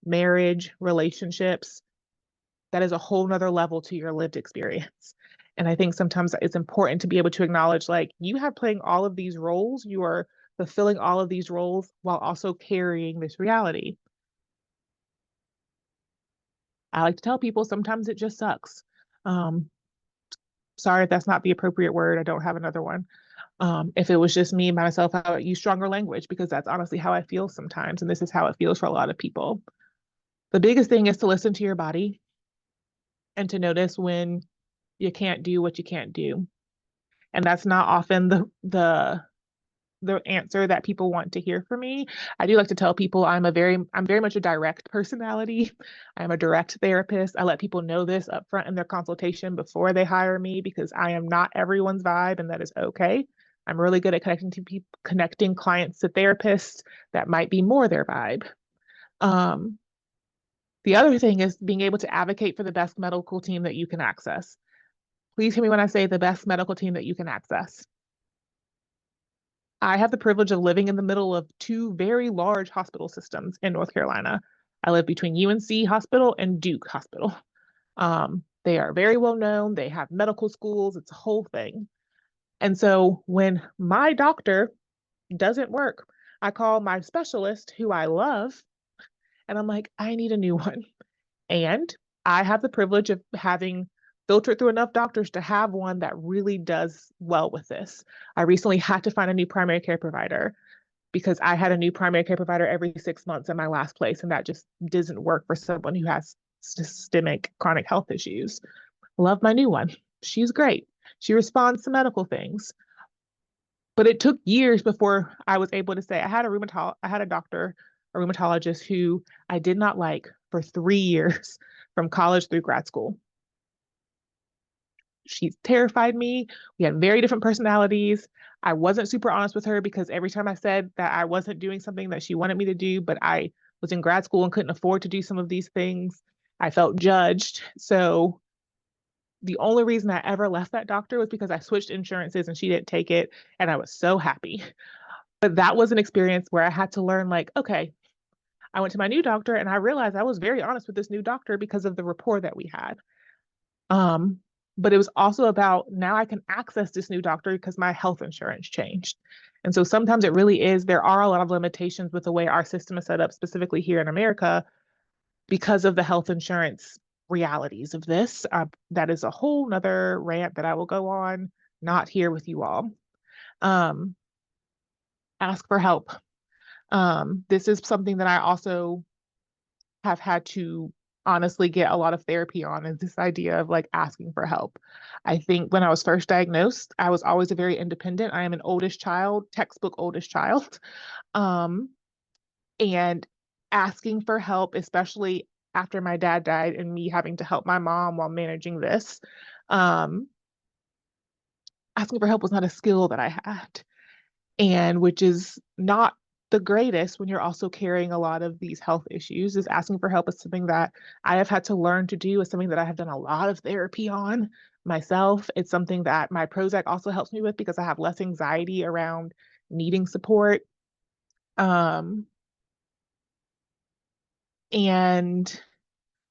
marriage, relationships, that is a whole nother level to your lived experience. And I think sometimes it's important to be able to acknowledge, like, you have playing all of these roles, you are fulfilling all of these roles while also carrying this reality. I like to tell people sometimes it just sucks. Sorry if that's not the appropriate word. I don't have another one. If it was just me by myself, I would use stronger language, because that's honestly how I feel sometimes. And this is how it feels for a lot of people. The biggest thing is to listen to your body and to notice when you can't do what you can't do. And that's not often the answer that people want to hear from me. I do like to tell people I'm very much a direct personality. I'm a direct therapist. I let people know this up front in their consultation before they hire me, because I am not everyone's vibe, and that is okay. I'm really good at connecting clients to therapists that might be more their vibe. The other thing is being able to advocate for the best medical team that you can access. Please hear me when I say the best medical team that you can access. I have the privilege of living in the middle of two very large hospital systems in North Carolina. I live between UNC Hospital and Duke Hospital. They are very well known. They have medical schools. It's a whole thing. And so when my doctor doesn't work, I call my specialist, who I love, and I'm like, I need a new one. And I have the privilege of having filtered through enough doctors to have one that really does well with this. I recently had to find a new primary care provider, because I had a new primary care provider every 6 months in my last place, and that just doesn't work for someone who has systemic chronic health issues. Love my new one. She's great. She responds to medical things. But it took years before I was able to say, I had a doctor, a rheumatologist, who I did not like for 3 years from college through grad school. She terrified me. We had very different personalities. I wasn't super honest with her, because every time I said that I wasn't doing something that she wanted me to do, but I was in grad school and couldn't afford to do some of these things, I felt judged. So the only reason I ever left that doctor was because I switched insurances and she didn't take it. And I was so happy. But that was an experience where I had to learn, like, okay, I went to my new doctor and I realized I was very honest with this new doctor because of the rapport that we had. But it was also about, now I can access this new doctor because my health insurance changed. And so sometimes it really is, there are a lot of limitations with the way our system is set up, specifically here in America, because of the health insurance realities of this. That is a whole nother rant that I will go on, not here with you all. Ask for help. This is something that I also have had to honestly get a lot of therapy on, is this idea of, like, asking for help. I think when I was first diagnosed, I was always a very independent. I am an oldest child, textbook oldest child. And asking for help, especially after my dad died and me having to help my mom while managing this, asking for help was not a skill that I had. And which is not the greatest when you're also carrying a lot of these health issues. Is asking for help is something that I have had to learn to do. Is something that I have done a lot of therapy on myself. It's something that my Prozac also helps me with, because I have less anxiety around needing support. And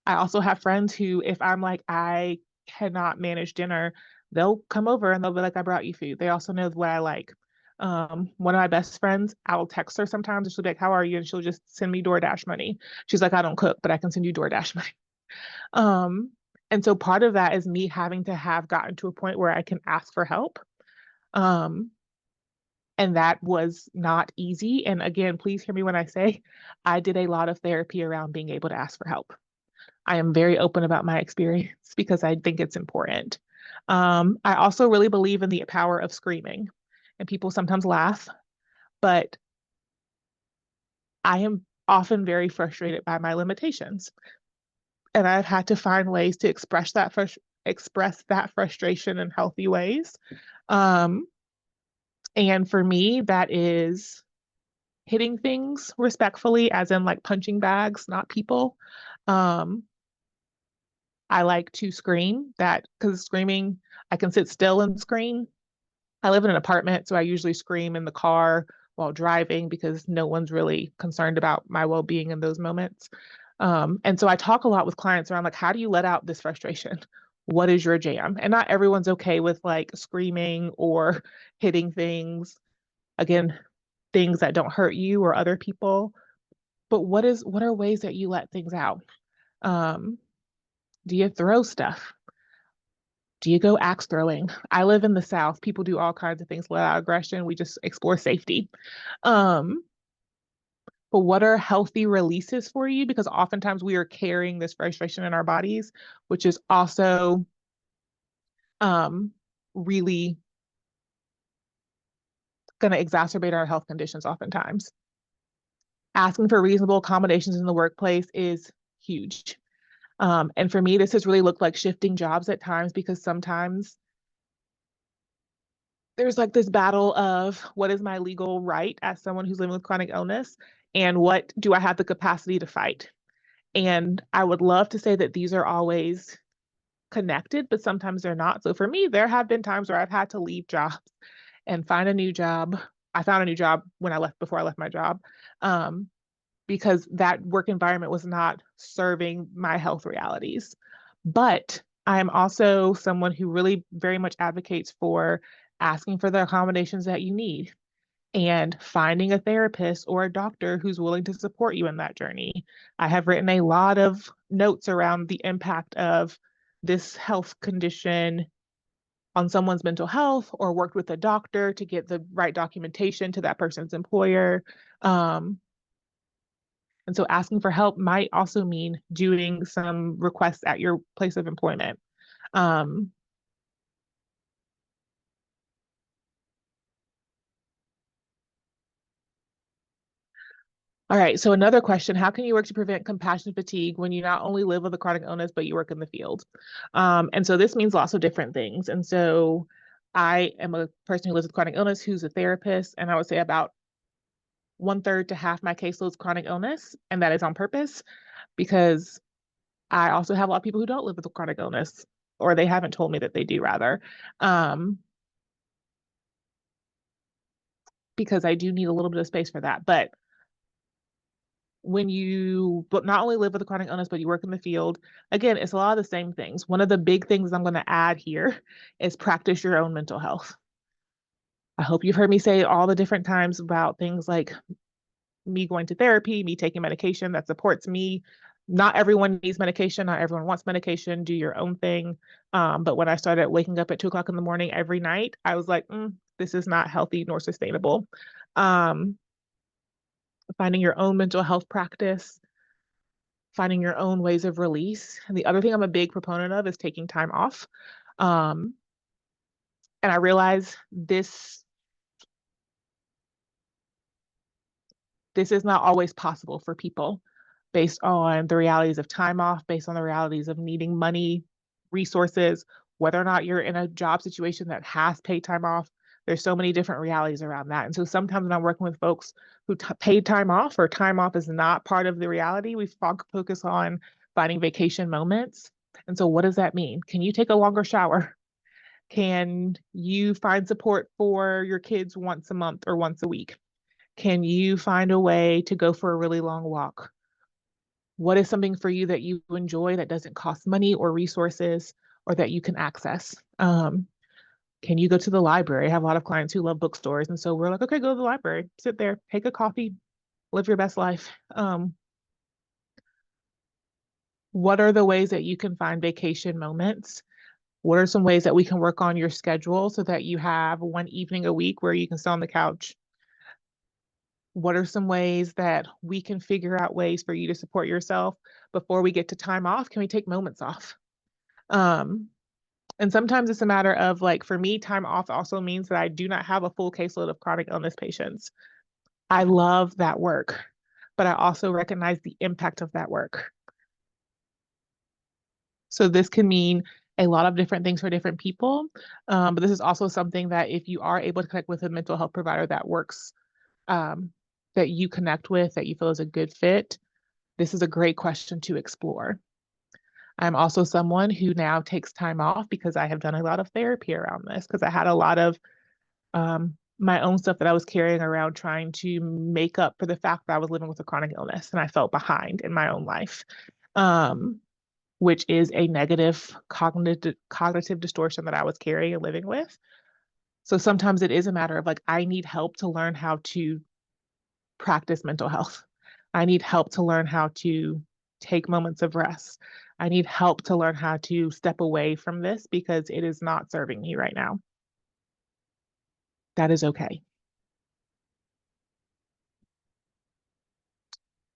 I also have friends who, if I'm like, I cannot manage dinner, they'll come over and they'll be like, I brought you food. They also know what I like. One of my best friends, I will text her sometimes and she'll be like, how are you? And she'll just send me DoorDash money. She's like, I don't cook, but I can send you DoorDash money. And so part of that is me having to have gotten to a point where I can ask for help. And that was not easy. And again, please hear me when I say I did a lot of therapy around being able to ask for help. I am very open about my experience because I think it's important. I also really believe in the power of screaming, and people sometimes laugh, but I am often very frustrated by my limitations, and I've had to find ways to express that frustration in healthy ways. And for me, that is hitting things respectfully, as in, like, punching bags, not people. I like to scream, that because screaming, I can sit still and scream. I live in an apartment, so I usually scream in the car while driving because no one's really concerned about my well-being in those moments. And so I talk a lot with clients around like, how do you let out this frustration? What is your jam? And not everyone's okay with like screaming or hitting things. Again, things that don't hurt you or other people. But what are ways that you let things out? Um, do you throw stuff? Do you go axe throwing? I live in the South. People do all kinds of things to let out aggression. We just explore safety. Um, but what are healthy releases for you? Because oftentimes we are carrying this frustration in our bodies, which is also really going to exacerbate our health conditions oftentimes. Asking for reasonable accommodations in the workplace is huge. And for me, this has really looked like shifting jobs at times because sometimes there's like this battle of what is my legal right as someone who's living with chronic illness and what do I have the capacity to fight? And I would love to say that these are always connected, but sometimes they're not. So for me, there have been times where I've had to leave jobs and find a new job. I found a new job before I left my job, because that work environment was not serving my health realities. But I am also someone who really very much advocates for asking for the accommodations that you need and finding a therapist or a doctor who's willing to support you in that journey. I have written a lot of notes around the impact of this health condition on someone's mental health or worked with a doctor to get the right documentation to that person's employer. And so asking for help might also mean doing some requests at your place of employment. Um, all right, so another question, how can you work to prevent compassion fatigue when you not only live with a chronic illness, but you work in the field? And so this means lots of different things. And so I am a person who lives with chronic illness who's a therapist, and I would say about 1/3 to half my caseload is chronic illness, and that is on purpose because I also have a lot of people who don't live with a chronic illness, or they haven't told me that they do rather. Um, because I do need a little bit of space for that. But when you not only live with a chronic illness, but you work in the field, again, it's a lot of the same things. One of the big things I'm going to add here is practice your own mental health. I hope you've heard me say all the different times about things like me going to therapy, me taking medication that supports me. Not everyone needs medication. Not everyone wants medication. Do your own thing. But when I started waking up at 2 o'clock in the morning every night, I was like, this is not healthy nor sustainable. Finding your own mental health practice, finding your own ways of release. And the other thing I'm a big proponent of is taking time off. And I realize this is not always possible for people based on the realities of time off, based on the realities of needing money, resources, whether or not you're in a job situation that has paid time off. There's so many different realities around that. And so sometimes when I'm working with folks who paid time off or time off is not part of the reality, we focus on finding vacation moments. And so what does that mean? Can you take a longer shower? Can you find support for your kids once a month or once a week? Can you find a way to go for a really long walk? What is something for you that you enjoy that doesn't cost money or resources or that you can access? Can you go to the library? I have a lot of clients who love bookstores. And so we're like, okay, go to the library, sit there, take a coffee, live your best life. What are the ways that you can find vacation moments? What are some ways that we can work on your schedule so that you have one evening a week where you can sit on the couch? What are some ways that we can figure out ways for you to support yourself before we get to time off? Can we take moments off? And sometimes it's a matter of like, for me, time off also means that I do not have a full caseload of chronic illness patients. I love that work, but I also recognize the impact of that work. So this can mean a lot of different things for different people. But this is also something that if you are able to connect with a mental health provider that works, that you connect with, that you feel is a good fit, this is a great question to explore. I'm also someone who now takes time off because I have done a lot of therapy around this because I had a lot of my own stuff that I was carrying around trying to make up for the fact that I was living with a chronic illness and I felt behind in my own life, which is a negative cognitive distortion that I was carrying and living with. So sometimes it is a matter of like, I need help to learn how to practice mental health. I need help to learn how to take moments of rest. I need help to learn how to step away from this because it is not serving me right now. That is okay.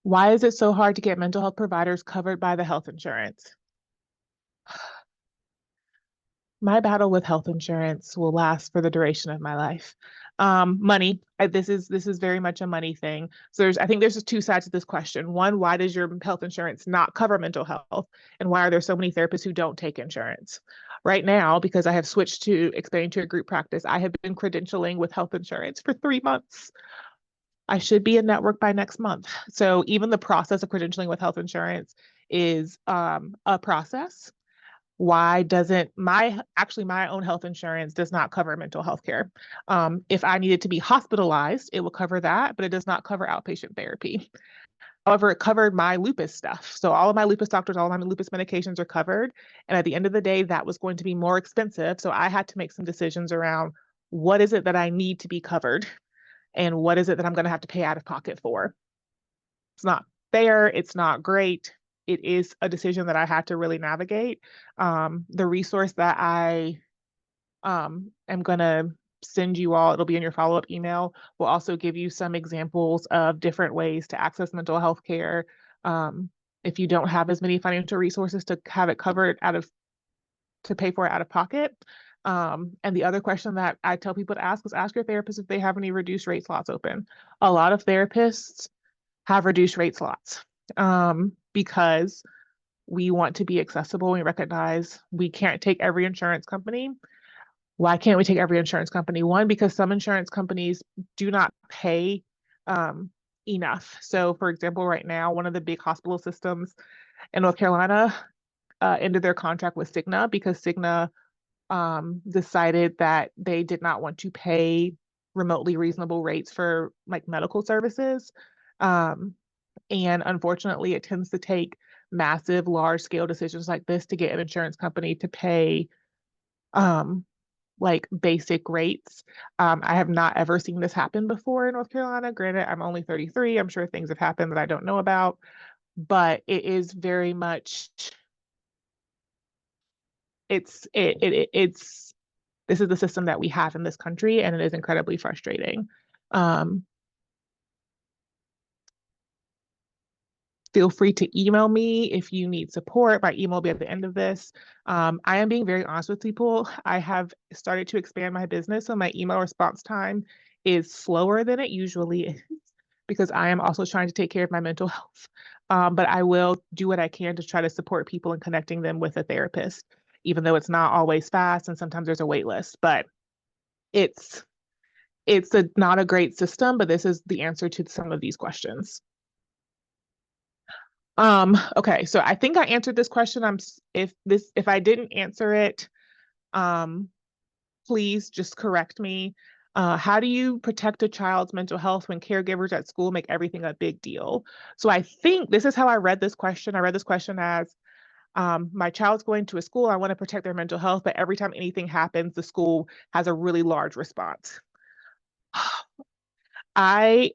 Why is it so hard to get mental health providers covered by the health insurance? My battle with health insurance will last for the duration of my life. Money. This is very much a money thing. So I think there's just two sides to this question. One, why does your health insurance not cover mental health? And why are there so many therapists who don't take insurance? Right now, because I have switched to expanding to a group practice, I have been credentialing with health insurance for 3 months. I should be in network by next month. So even the process of credentialing with health insurance is a process. Why doesn't my own health insurance does not cover mental health care? If I needed to be hospitalized, it will cover that, but it does not cover outpatient therapy. However, it covered my lupus stuff. So all of my lupus doctors, all of my lupus medications are covered. And at the end of the day, that was going to be more expensive. So I had to make some decisions around what is it that I need to be covered and what is it that I'm going to have to pay out of pocket for. It's not fair. It's not great. It is a decision that I had to really navigate. The resource that I am going to send you all, it'll be in your follow-up email, will also give you some examples of different ways to access mental health care. If you don't have as many financial resources to have it covered to pay for it out of pocket. And the other question that I tell people to ask is ask your therapist if they have any reduced rate slots open. A lot of therapists have reduced rate slots because we want to be accessible. We recognize we can't take every insurance company. Why can't we take every insurance company? One, because some insurance companies do not pay enough. So, for example, right now, one of the big hospital systems in North Carolina ended their contract with Cigna because Cigna decided that they did not want to pay remotely reasonable rates for like medical services. And unfortunately, it tends to take massive, large scale decisions like this to get an insurance company to pay like basic rates. I have not ever seen this happen before in North Carolina. Granted, I'm only 33. I'm sure things have happened that I don't know about, but it is very much it's this is the system that we have in this country, and it is incredibly frustrating. Feel free to email me if you need support. My email will be at the end of this. I am being very honest with people. I have started to expand my business, so my email response time is slower than it usually is because I am also trying to take care of my mental health. But I will do what I can to try to support people and connecting them with a therapist, even though it's not always fast and sometimes there's a wait list. But it's not a great system, but this is the answer to some of these questions. Okay, so I think I answered this question. If I didn't answer it, please just correct me. How do you protect a child's mental health when caregivers at school make everything a big deal? So I think this is how I read this question. I read this question as my child's going to a school, I want to protect their mental health, but every time anything happens, the school has a really large response. I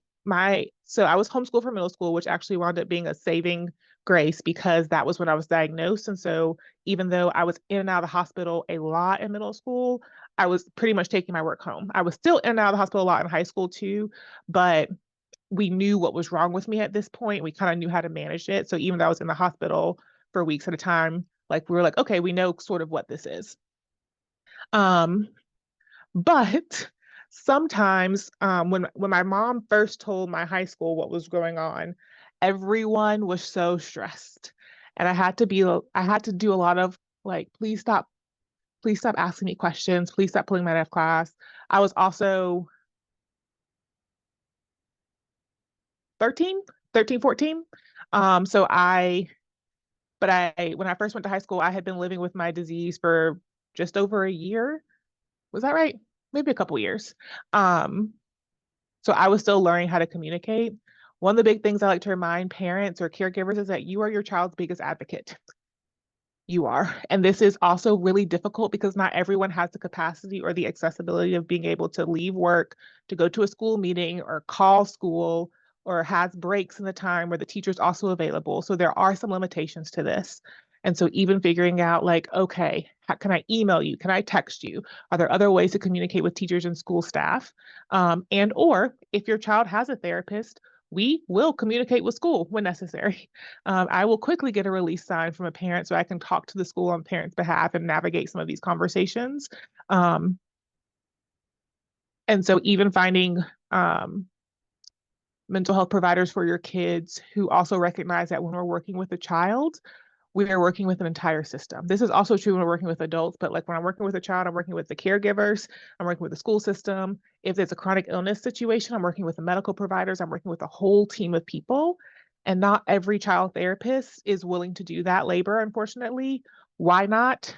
was homeschooled for middle school, which actually wound up being a saving grace because that was when I was diagnosed. And so even though I was in and out of the hospital a lot in middle school, I was pretty much taking my work home. I was still in and out of the hospital a lot in high school too, but we knew what was wrong with me at this point. We kind of knew how to manage it. So even though I was in the hospital for weeks at a time, like we were like, okay, we know sort of what this is. Um, but sometimes when my mom first told my high school what was going on, everyone was so stressed. And I had to do a lot of like, please stop asking me questions. Please stop pulling me out of class. I was also 13, 13, 14. So But when I first went to high school, I had been living with my disease for just over a year. Was that right? Maybe a couple years. Um, so I was still learning how to communicate. One of the big things I like to remind parents or caregivers is that you are your child's biggest advocate. You are. And this is also really difficult because not everyone has the capacity or the accessibility of being able to leave work to go to a school meeting or call school or has breaks in the time where the teacher's also available. So there are some limitations to this. And so even figuring out like, okay, how can I email you? Can I text you? Are there other ways to communicate with teachers and school staff? And or if your child has a therapist, we will communicate with school when necessary. I will quickly get a release sign from a parent so I can talk to the school on the parent's behalf and navigate some of these conversations. Um, and so even finding mental health providers for your kids who also recognize that when we're working with a child, we are working with an entire system. This is also true when we're working with adults, but like when I'm working with a child, I'm working with the caregivers, I'm working with the school system. If there's a chronic illness situation, I'm working with the medical providers, I'm working with a whole team of people. And not every child therapist is willing to do that labor, unfortunately. Why not?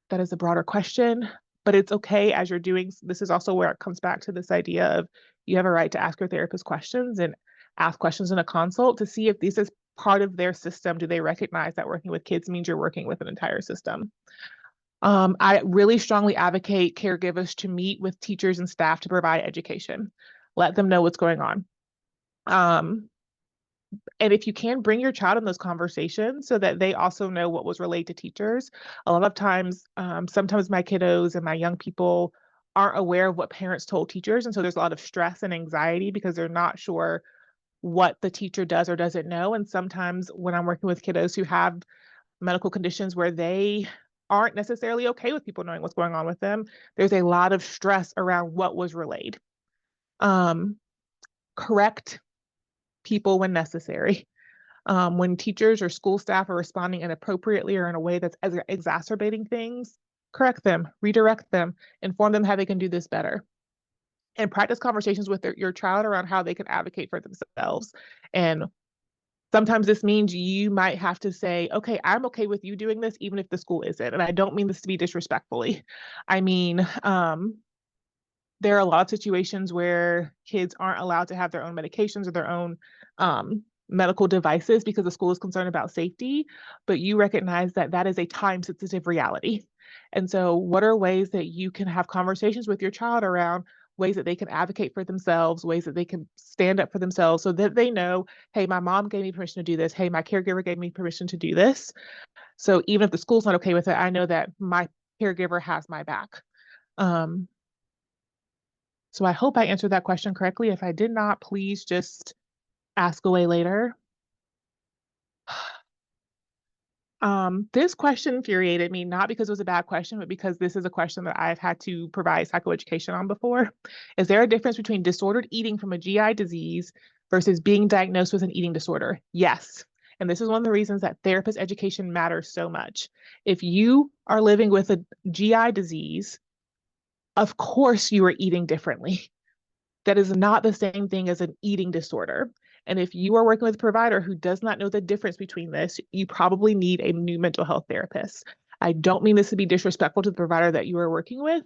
That is a broader question, but it's okay as you're doing. This is also where it comes back to this idea of you have a right to ask your therapist questions and ask questions in a consult to see if this is part of their system. Do they recognize that working with kids means you're working with an entire system? I really strongly advocate caregivers to meet with teachers and staff to provide education. Let them know what's going on. And if you can, bring your child in those conversations so that they also know what was relayed to teachers. A lot of times, sometimes my kiddos and my young people aren't aware of what parents told teachers. And so there's a lot of stress and anxiety because they're not sure what the teacher does or doesn't know. And sometimes when I'm working with kiddos who have medical conditions where they aren't necessarily okay with people knowing what's going on with them, there's a lot of stress around what was relayed. Correct people when necessary. When teachers or school staff are responding inappropriately or in a way that's exacerbating things, correct them, redirect them, inform them how they can do this better. And practice conversations with your child around how they can advocate for themselves. And sometimes this means you might have to say, okay, I'm okay with you doing this, even if the school isn't. And I don't mean this to be disrespectfully. I mean, there are a lot of situations where kids aren't allowed to have their own medications or their own medical devices because the school is concerned about safety, but you recognize that that is a time-sensitive reality. And so what are ways that you can have conversations with your child around ways that they can advocate for themselves, ways that they can stand up for themselves so that they know, hey, my mom gave me permission to do this. Hey, my caregiver gave me permission to do this. So even if the school's not okay with it, I know that my caregiver has my back. So I hope I answered that question correctly. If I did not, please just ask away later. This question infuriated me, not because it was a bad question, but because this is a question that I've had to provide psychoeducation on before. Is there a difference between disordered eating from a GI disease versus being diagnosed with an eating disorder? Yes. And this is one of the reasons that therapist education matters so much. If you are living with a GI disease, of course you are eating differently. That is not the same thing as an eating disorder. And if you are working with a provider who does not know the difference between this, you probably need a new mental health therapist. I don't mean this to be disrespectful to the provider that you are working with,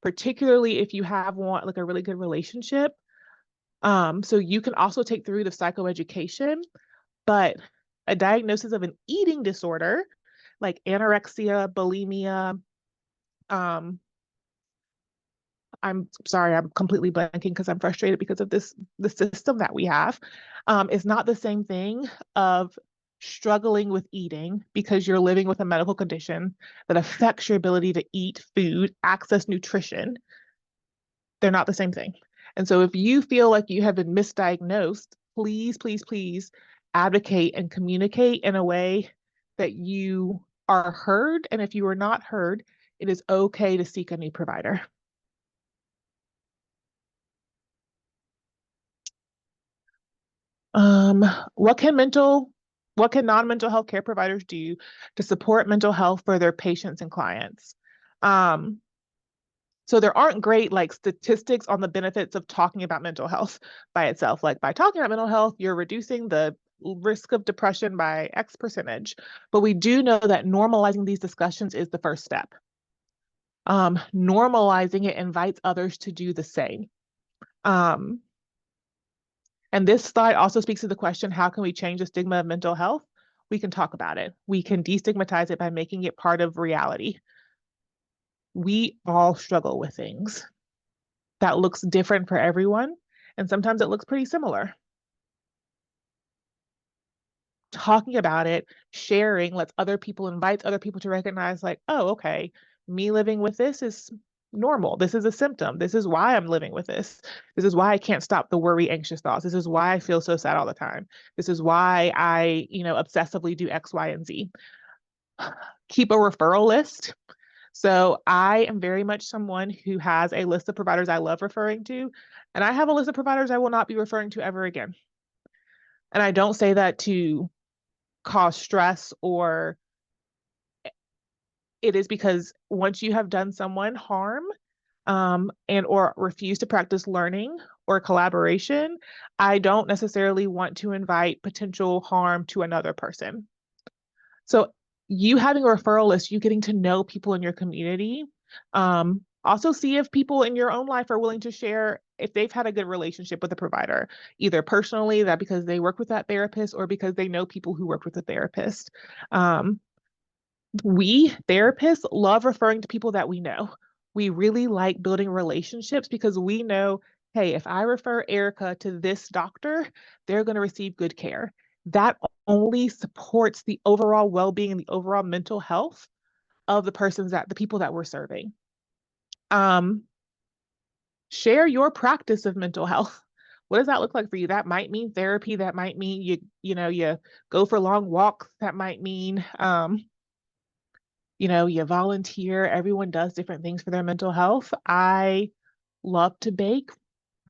particularly if you have one like a really good relationship. So you can also take the route of psychoeducation, but a diagnosis of an eating disorder like anorexia, bulimia, um, I'm sorry, I'm completely blanking because I'm frustrated because of the system that we have, is not the same thing of struggling with eating because you're living with a medical condition that affects your ability to eat food, access nutrition. They're not the same thing. And so if you feel like you have been misdiagnosed, please, please, please advocate and communicate in a way that you are heard. And if you are not heard, it is okay to seek a new provider. Um, what can non-mental health care providers do to support mental health for their patients and clients? Um, so there aren't great like statistics on the benefits of talking about mental health by itself. Like by talking about mental health, you're reducing the risk of depression by X percentage. But we do know that normalizing these discussions is the first step. Normalizing it invites others to do the same. And this slide also speaks to the question, how can we change the stigma of mental health? We can talk about it. We can destigmatize it by making it part of reality. We all struggle with things that looks different for everyone, and sometimes it looks pretty similar. Talking about it, sharing, lets other people, invites other people to recognize like, oh, okay, me living with this is normal. This is a symptom. This is why I'm living with this. This is why I can't stop the worry, anxious thoughts. This is why I feel so sad all the time. This is why I, obsessively do X, Y, and Z. Keep a referral list. So I am very much someone who has a list of providers I love referring to, and I have a list of providers I will not be referring to ever again. And I don't say that to cause stress, or it is because once you have done someone harm, and or refuse to practice learning or collaboration, I don't necessarily want to invite potential harm to another person. So you having a referral list, you getting to know people in your community, also see if people in your own life are willing to share if they've had a good relationship with a provider, either personally, that because they work with that therapist, or because they know people who worked with a therapist. We therapists love referring to people that we know. We really like building relationships because we know, hey, if I refer Erica to this doctor, they're going to receive good care. That only supports the overall well-being and the overall mental health of the people that we're serving. Share your practice of mental health. What does that look like for you? That might mean therapy. That might mean you go for long walks. That might mean you volunteer. Everyone does different things for their mental health. I love to bake.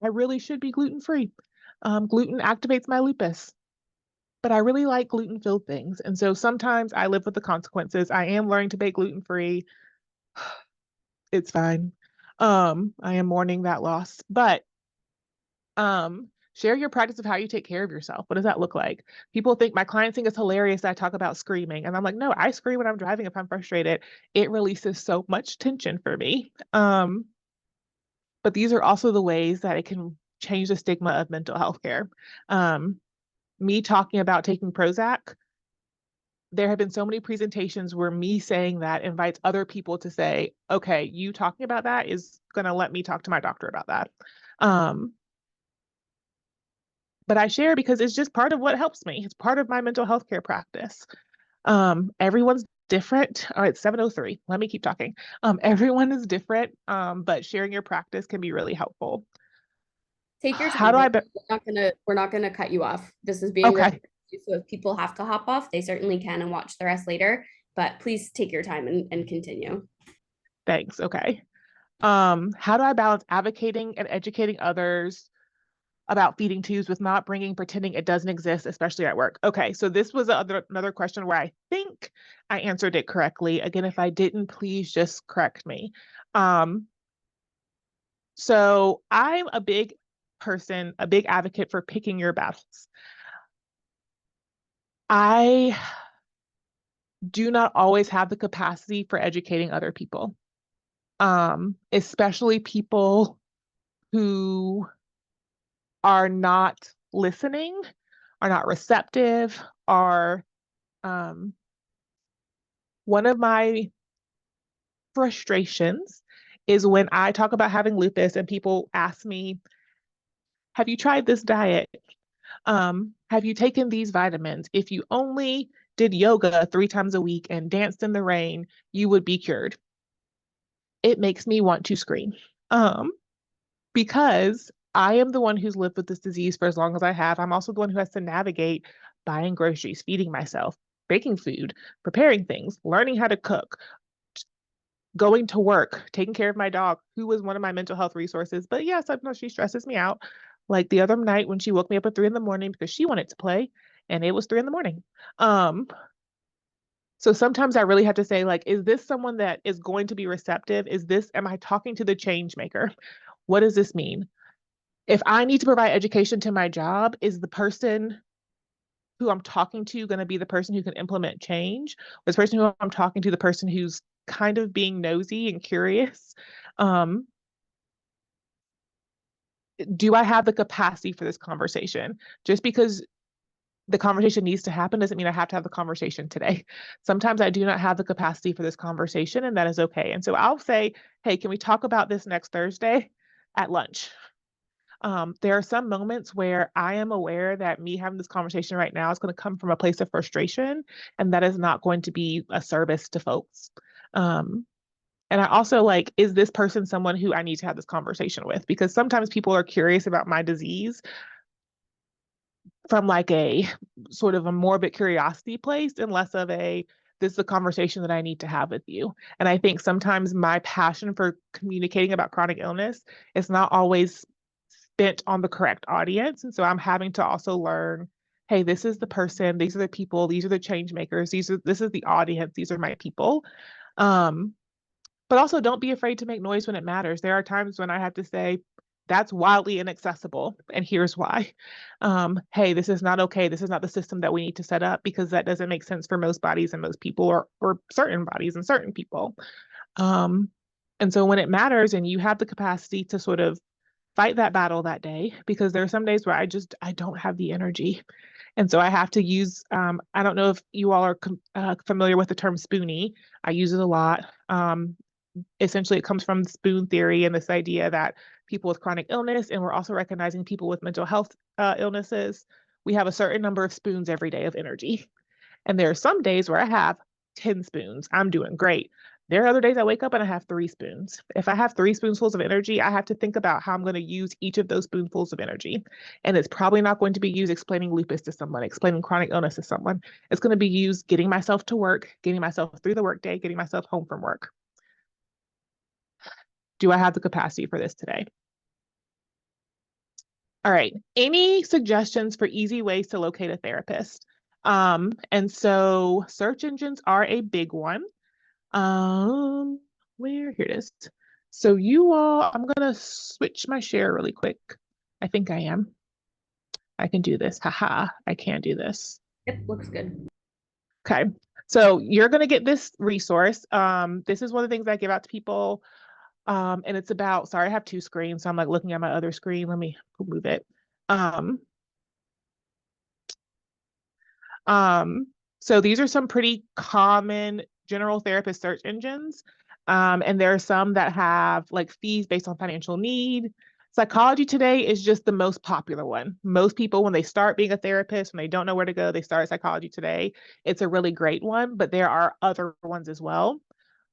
I really should be gluten-free. Gluten activates my lupus, but I really like gluten-filled things. And so sometimes I live with the consequences. I am learning to bake gluten-free. It's fine. I am mourning that loss, but share your practice of how you take care of yourself. What does that look like? People think, my clients think it's hilarious that I talk about screaming. And I'm like, no, I scream when I'm driving if I'm frustrated. It releases so much tension for me. But these are also the ways that it can change the stigma of mental health care. Me talking about taking Prozac, there have been so many presentations where me saying that invites other people to say, okay, you talking about that is going to let me talk to my doctor about that. But I share because it's just part of what helps me. It's part of my mental health care practice. Everyone's different. All right, 7:03. Let me keep talking. Everyone is different, but sharing your practice can be really helpful. Take your How time. do I? We're not gonna cut you off. This is being Okay, recorded, so if people have to hop off, they certainly can and watch the rest later. But please take your time and continue. thanks. Okay. How do I balance advocating and educating others about feeding tubes with not pretending it doesn't exist, especially at work? Okay, so this was another question where I think I answered it correctly. Again, if I didn't, please just correct me. So I'm a big person, a big advocate for picking your battles. I do not always have the capacity for educating other people, especially people who are not listening, are not receptive, are one of my frustrations is when I talk about having lupus and people ask me, have you tried this diet? Have you taken these vitamins? If you only did yoga 3 times a week and danced in the rain, you would be cured. It makes me want to scream. Because I am the one who's lived with this disease for as long as I have. I'm also the one who has to navigate buying groceries, feeding myself, baking food, preparing things, learning how to cook, going to work, taking care of my dog, who was one of my mental health resources. But yes, I know she stresses me out. Like the other night when she woke me up at 3 in the morning because she wanted to play and it was 3 in the morning. So sometimes I really have to say, like, is this someone that is going to be receptive? Am I talking to the change maker? What does this mean? If I need to provide education to my job, is the person who I'm talking to going to be the person who can implement change? Or is the person who I'm talking to the person who's kind of being nosy and curious? Do I have the capacity for this conversation? Just because the conversation needs to happen doesn't mean I have to have the conversation today. Sometimes I do not have the capacity for this conversation, and that is okay. And so I'll say, hey, can we talk about this next Thursday at lunch? There are some moments where I am aware that me having this conversation right now is going to come from a place of frustration, and that is not going to be a service to folks. And I also like, is this person someone who I need to have this conversation with? Because sometimes people are curious about my disease from like a sort of a morbid curiosity place and less of a, this is a conversation that I need to have with you. And I think sometimes my passion for communicating about chronic illness is not always spent on the correct audience. And so I'm having to also learn, hey, this is the person, these are the people, these are the change makers, this is the audience, these are my people. But also don't be afraid to make noise when it matters. There are times when I have to say, that's wildly inaccessible, and here's why. Hey, this is not okay. This is not the system that we need to set up because that doesn't make sense for most bodies and most people, or certain bodies and certain people. And so when it matters and you have the capacity to sort of fight that battle that day, because there are some days where I don't have the energy. And so I have to use, I don't know if you all are familiar with the term spoonie. I use it a lot. Essentially, it comes from spoon theory and this idea that people with chronic illness, and we're also recognizing people with mental health illnesses, we have a certain number of spoons every day of energy. And there are some days where I have 10 spoons. I'm doing great. There are other days I wake up and I have 3 spoons. If I have 3 spoonfuls of energy, I have to think about how I'm going to use each of those spoonfuls of energy. And it's probably not going to be used explaining lupus to someone, explaining chronic illness to someone. It's going to be used getting myself to work, getting myself through the workday, getting myself home from work. Do I have the capacity for this today? All right. Any suggestions for easy ways to locate a therapist? And so search engines are a big one. Here it is. So you all, I'm gonna switch my share really quick. I think I am. I can do this. Haha, I can do this. Yep, looks good. Okay. So you're gonna get this resource. This is one of the things I give out to people. And it's about, sorry, I have 2 screens, so I'm like looking at my other screen. Let me move it. So these are some pretty common general therapist search engines. And there are some that have like fees based on financial need. Psychology Today is just the most popular one. Most people, when they start being a therapist, when they don't know where to go, they start Psychology Today. It's a really great one, but there are other ones as well.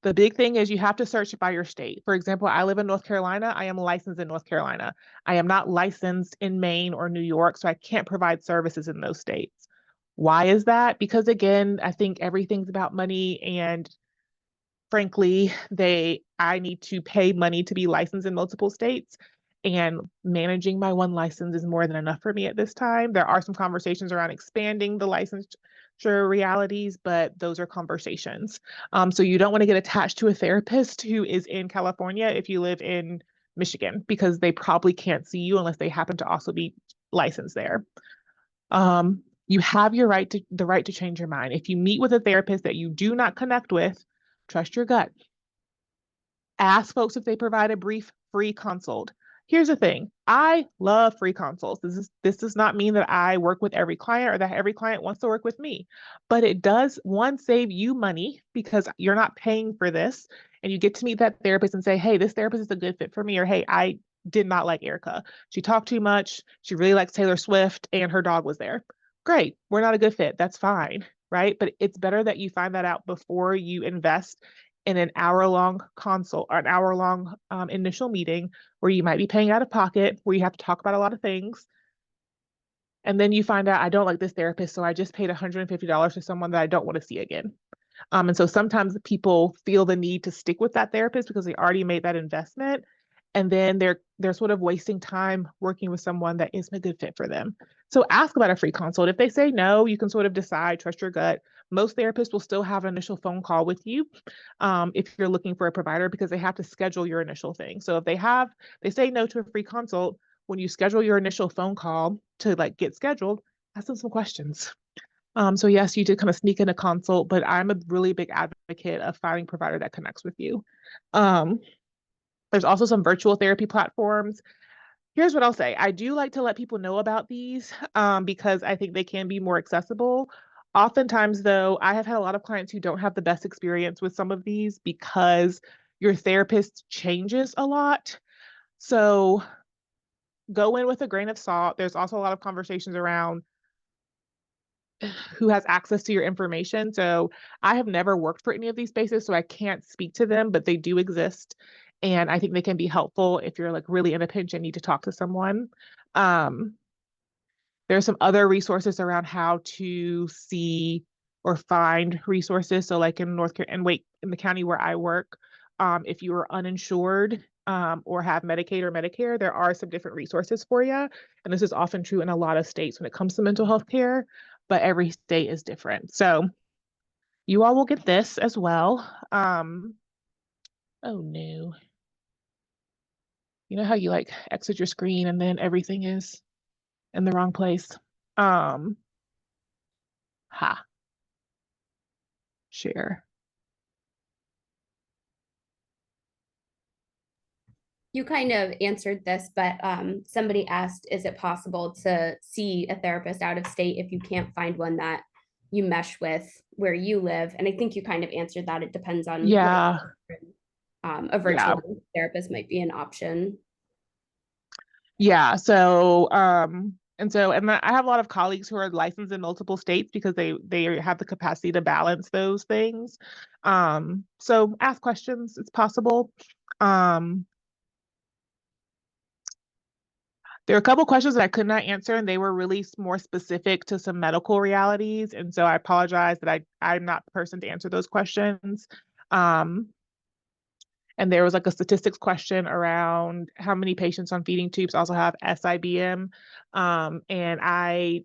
The big thing is you have to search by your state. For example, I live in North Carolina. I am licensed in North Carolina. I am not licensed in Maine or New York, so I can't provide services in those states. Why is that? Because again, I think everything's about money, and frankly, I need to pay money to be licensed in multiple states, and managing my one license is more than enough for me at this time. There are some conversations around expanding the licensure realities, but those are conversations. So you don't want to get attached to a therapist who is in California if you live in Michigan, because they probably can't see you unless they happen to also be licensed there. You have the right to change your mind. If you meet with a therapist that you do not connect with, trust your gut. Ask folks if they provide a brief free consult. Here's the thing. I love free consults. This does not mean that I work with every client or that every client wants to work with me, but it does, one, save you money because you're not paying for this, and you get to meet that therapist and say, hey, this therapist is a good fit for me, or hey, I did not like Erica. She talked too much. She really likes Taylor Swift and her dog was there. Great. We're not a good fit. That's fine. Right. But it's better that you find that out before you invest in an hour-long consult or an hour-long initial meeting where you might be paying out of pocket, where you have to talk about a lot of things. And then you find out, I don't like this therapist, so I just paid $150 to someone that I don't want to see again. And so sometimes people feel the need to stick with that therapist because they already made that investment. And then they're sort of wasting time working with someone that isn't a good fit for them. So ask about a free consult. If they say no, you can sort of decide, trust your gut. Most therapists will still have an initial phone call with you if you're looking for a provider, because they have to schedule your initial thing. So if they say no to a free consult, when you schedule your initial phone call to like get scheduled, ask them some questions. So yes, you did kind of sneak in a consult, but I'm a really big advocate of finding a provider that connects with you. Um, there's also some virtual therapy platforms. Here's what I'll say. I do like to let people know about these because I think they can be more accessible. Oftentimes, though, I have had a lot of clients who don't have the best experience with some of these because your therapist changes a lot. So go in with a grain of salt. There's also a lot of conversations around who has access to your information. So I have never worked for any of these spaces, so I can't speak to them, but they do exist. And I think they can be helpful if you're like really in a pinch and need to talk to someone. Um, there's some other resources around how to see or find resources. So like in North Carolina, and wait, in the county where I work, if you are uninsured or have Medicaid or Medicare, there are some different resources for you. And this is often true in a lot of states when it comes to mental health care, but every state is different. So you all will get this as well. Oh no. You know how you like exit your screen and then everything is in the wrong place? Um, ha, share. You kind of answered this, but somebody asked, is it possible to see a therapist out of state if you can't find one that you mesh with where you live? And I think you kind of answered that. It depends on what Yeah, a yeah, virtual therapist might be an option. yeah. So, and I have a lot of colleagues who are licensed in multiple states because they have the capacity to balance those things. So ask questions. It's possible. Um, There are a couple questions that I could not answer, and they were really more specific to some medical realities. And so I apologize that I'm not the person to answer those questions. Um, and there was like a statistics question around how many patients on feeding tubes also have SIBM. And I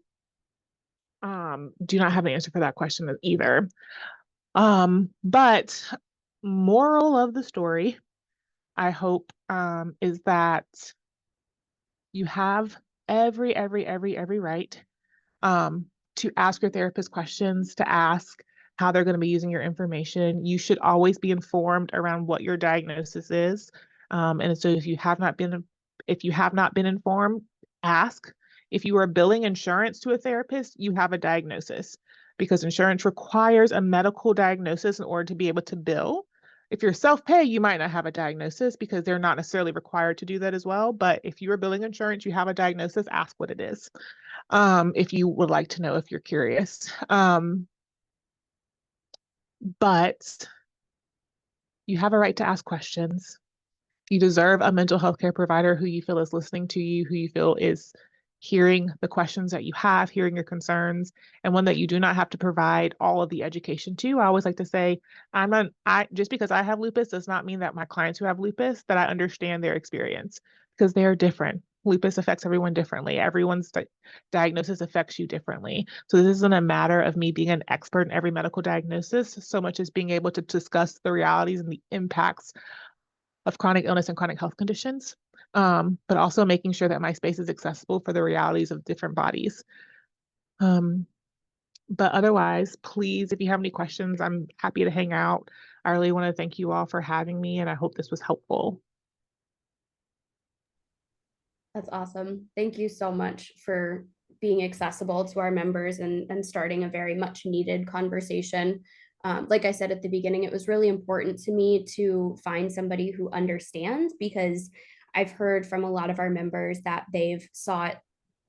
do not have an answer for that question either. But moral of the story, I hope, is that you have every right to ask your therapist questions, to ask how they're going to be using your information. You should always be informed around what your diagnosis is. And so if you have not been informed, ask. If you are billing insurance to a therapist, you have a diagnosis because insurance requires a medical diagnosis in order to be able to bill. If you're self-pay, you might not have a diagnosis because they're not necessarily required to do that as well. But if you are billing insurance, you have a diagnosis, ask what it is. If you would like to know, if you're curious. But you have a right to ask questions. You deserve a mental health care provider who you feel is listening to you, who you feel is hearing the questions that you have, hearing your concerns, and one that you do not have to provide all of the education to. I always like to say, I just because I have lupus does not mean that my clients who have lupus that I understand their experience because they are different. Lupus affects everyone differently. Everyone's diagnosis affects you differently. So this isn't a matter of me being an expert in every medical diagnosis so much as being able to discuss the realities and the impacts of chronic illness and chronic health conditions, but also making sure that my space is accessible for the realities of different bodies. But otherwise, please, if you have any questions, I'm happy to hang out. I really want to thank you all for having me, and I hope this was helpful. That's awesome. Thank you so much for being accessible to our members and starting a very much needed conversation. Like I said at the beginning, it was really important to me to find somebody who understands because I've heard from a lot of our members that they've sought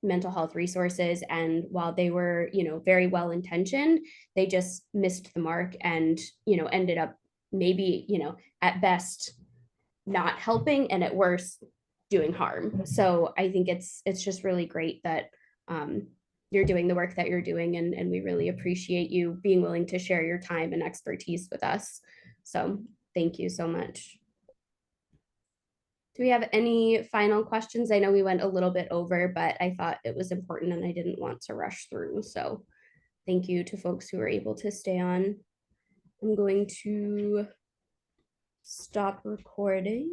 mental health resources and while they were, very well intentioned, they just missed the mark and, ended up maybe, at best not helping and at worst doing harm. So I think it's just really great that you're doing the work that you're doing and we really appreciate you being willing to share your time and expertise with us. So thank you so much. Do we have any final questions? I know we went a little bit over, but I thought it was important and I didn't want to rush through. So thank you to folks who were able to stay on. I'm going to stop recording.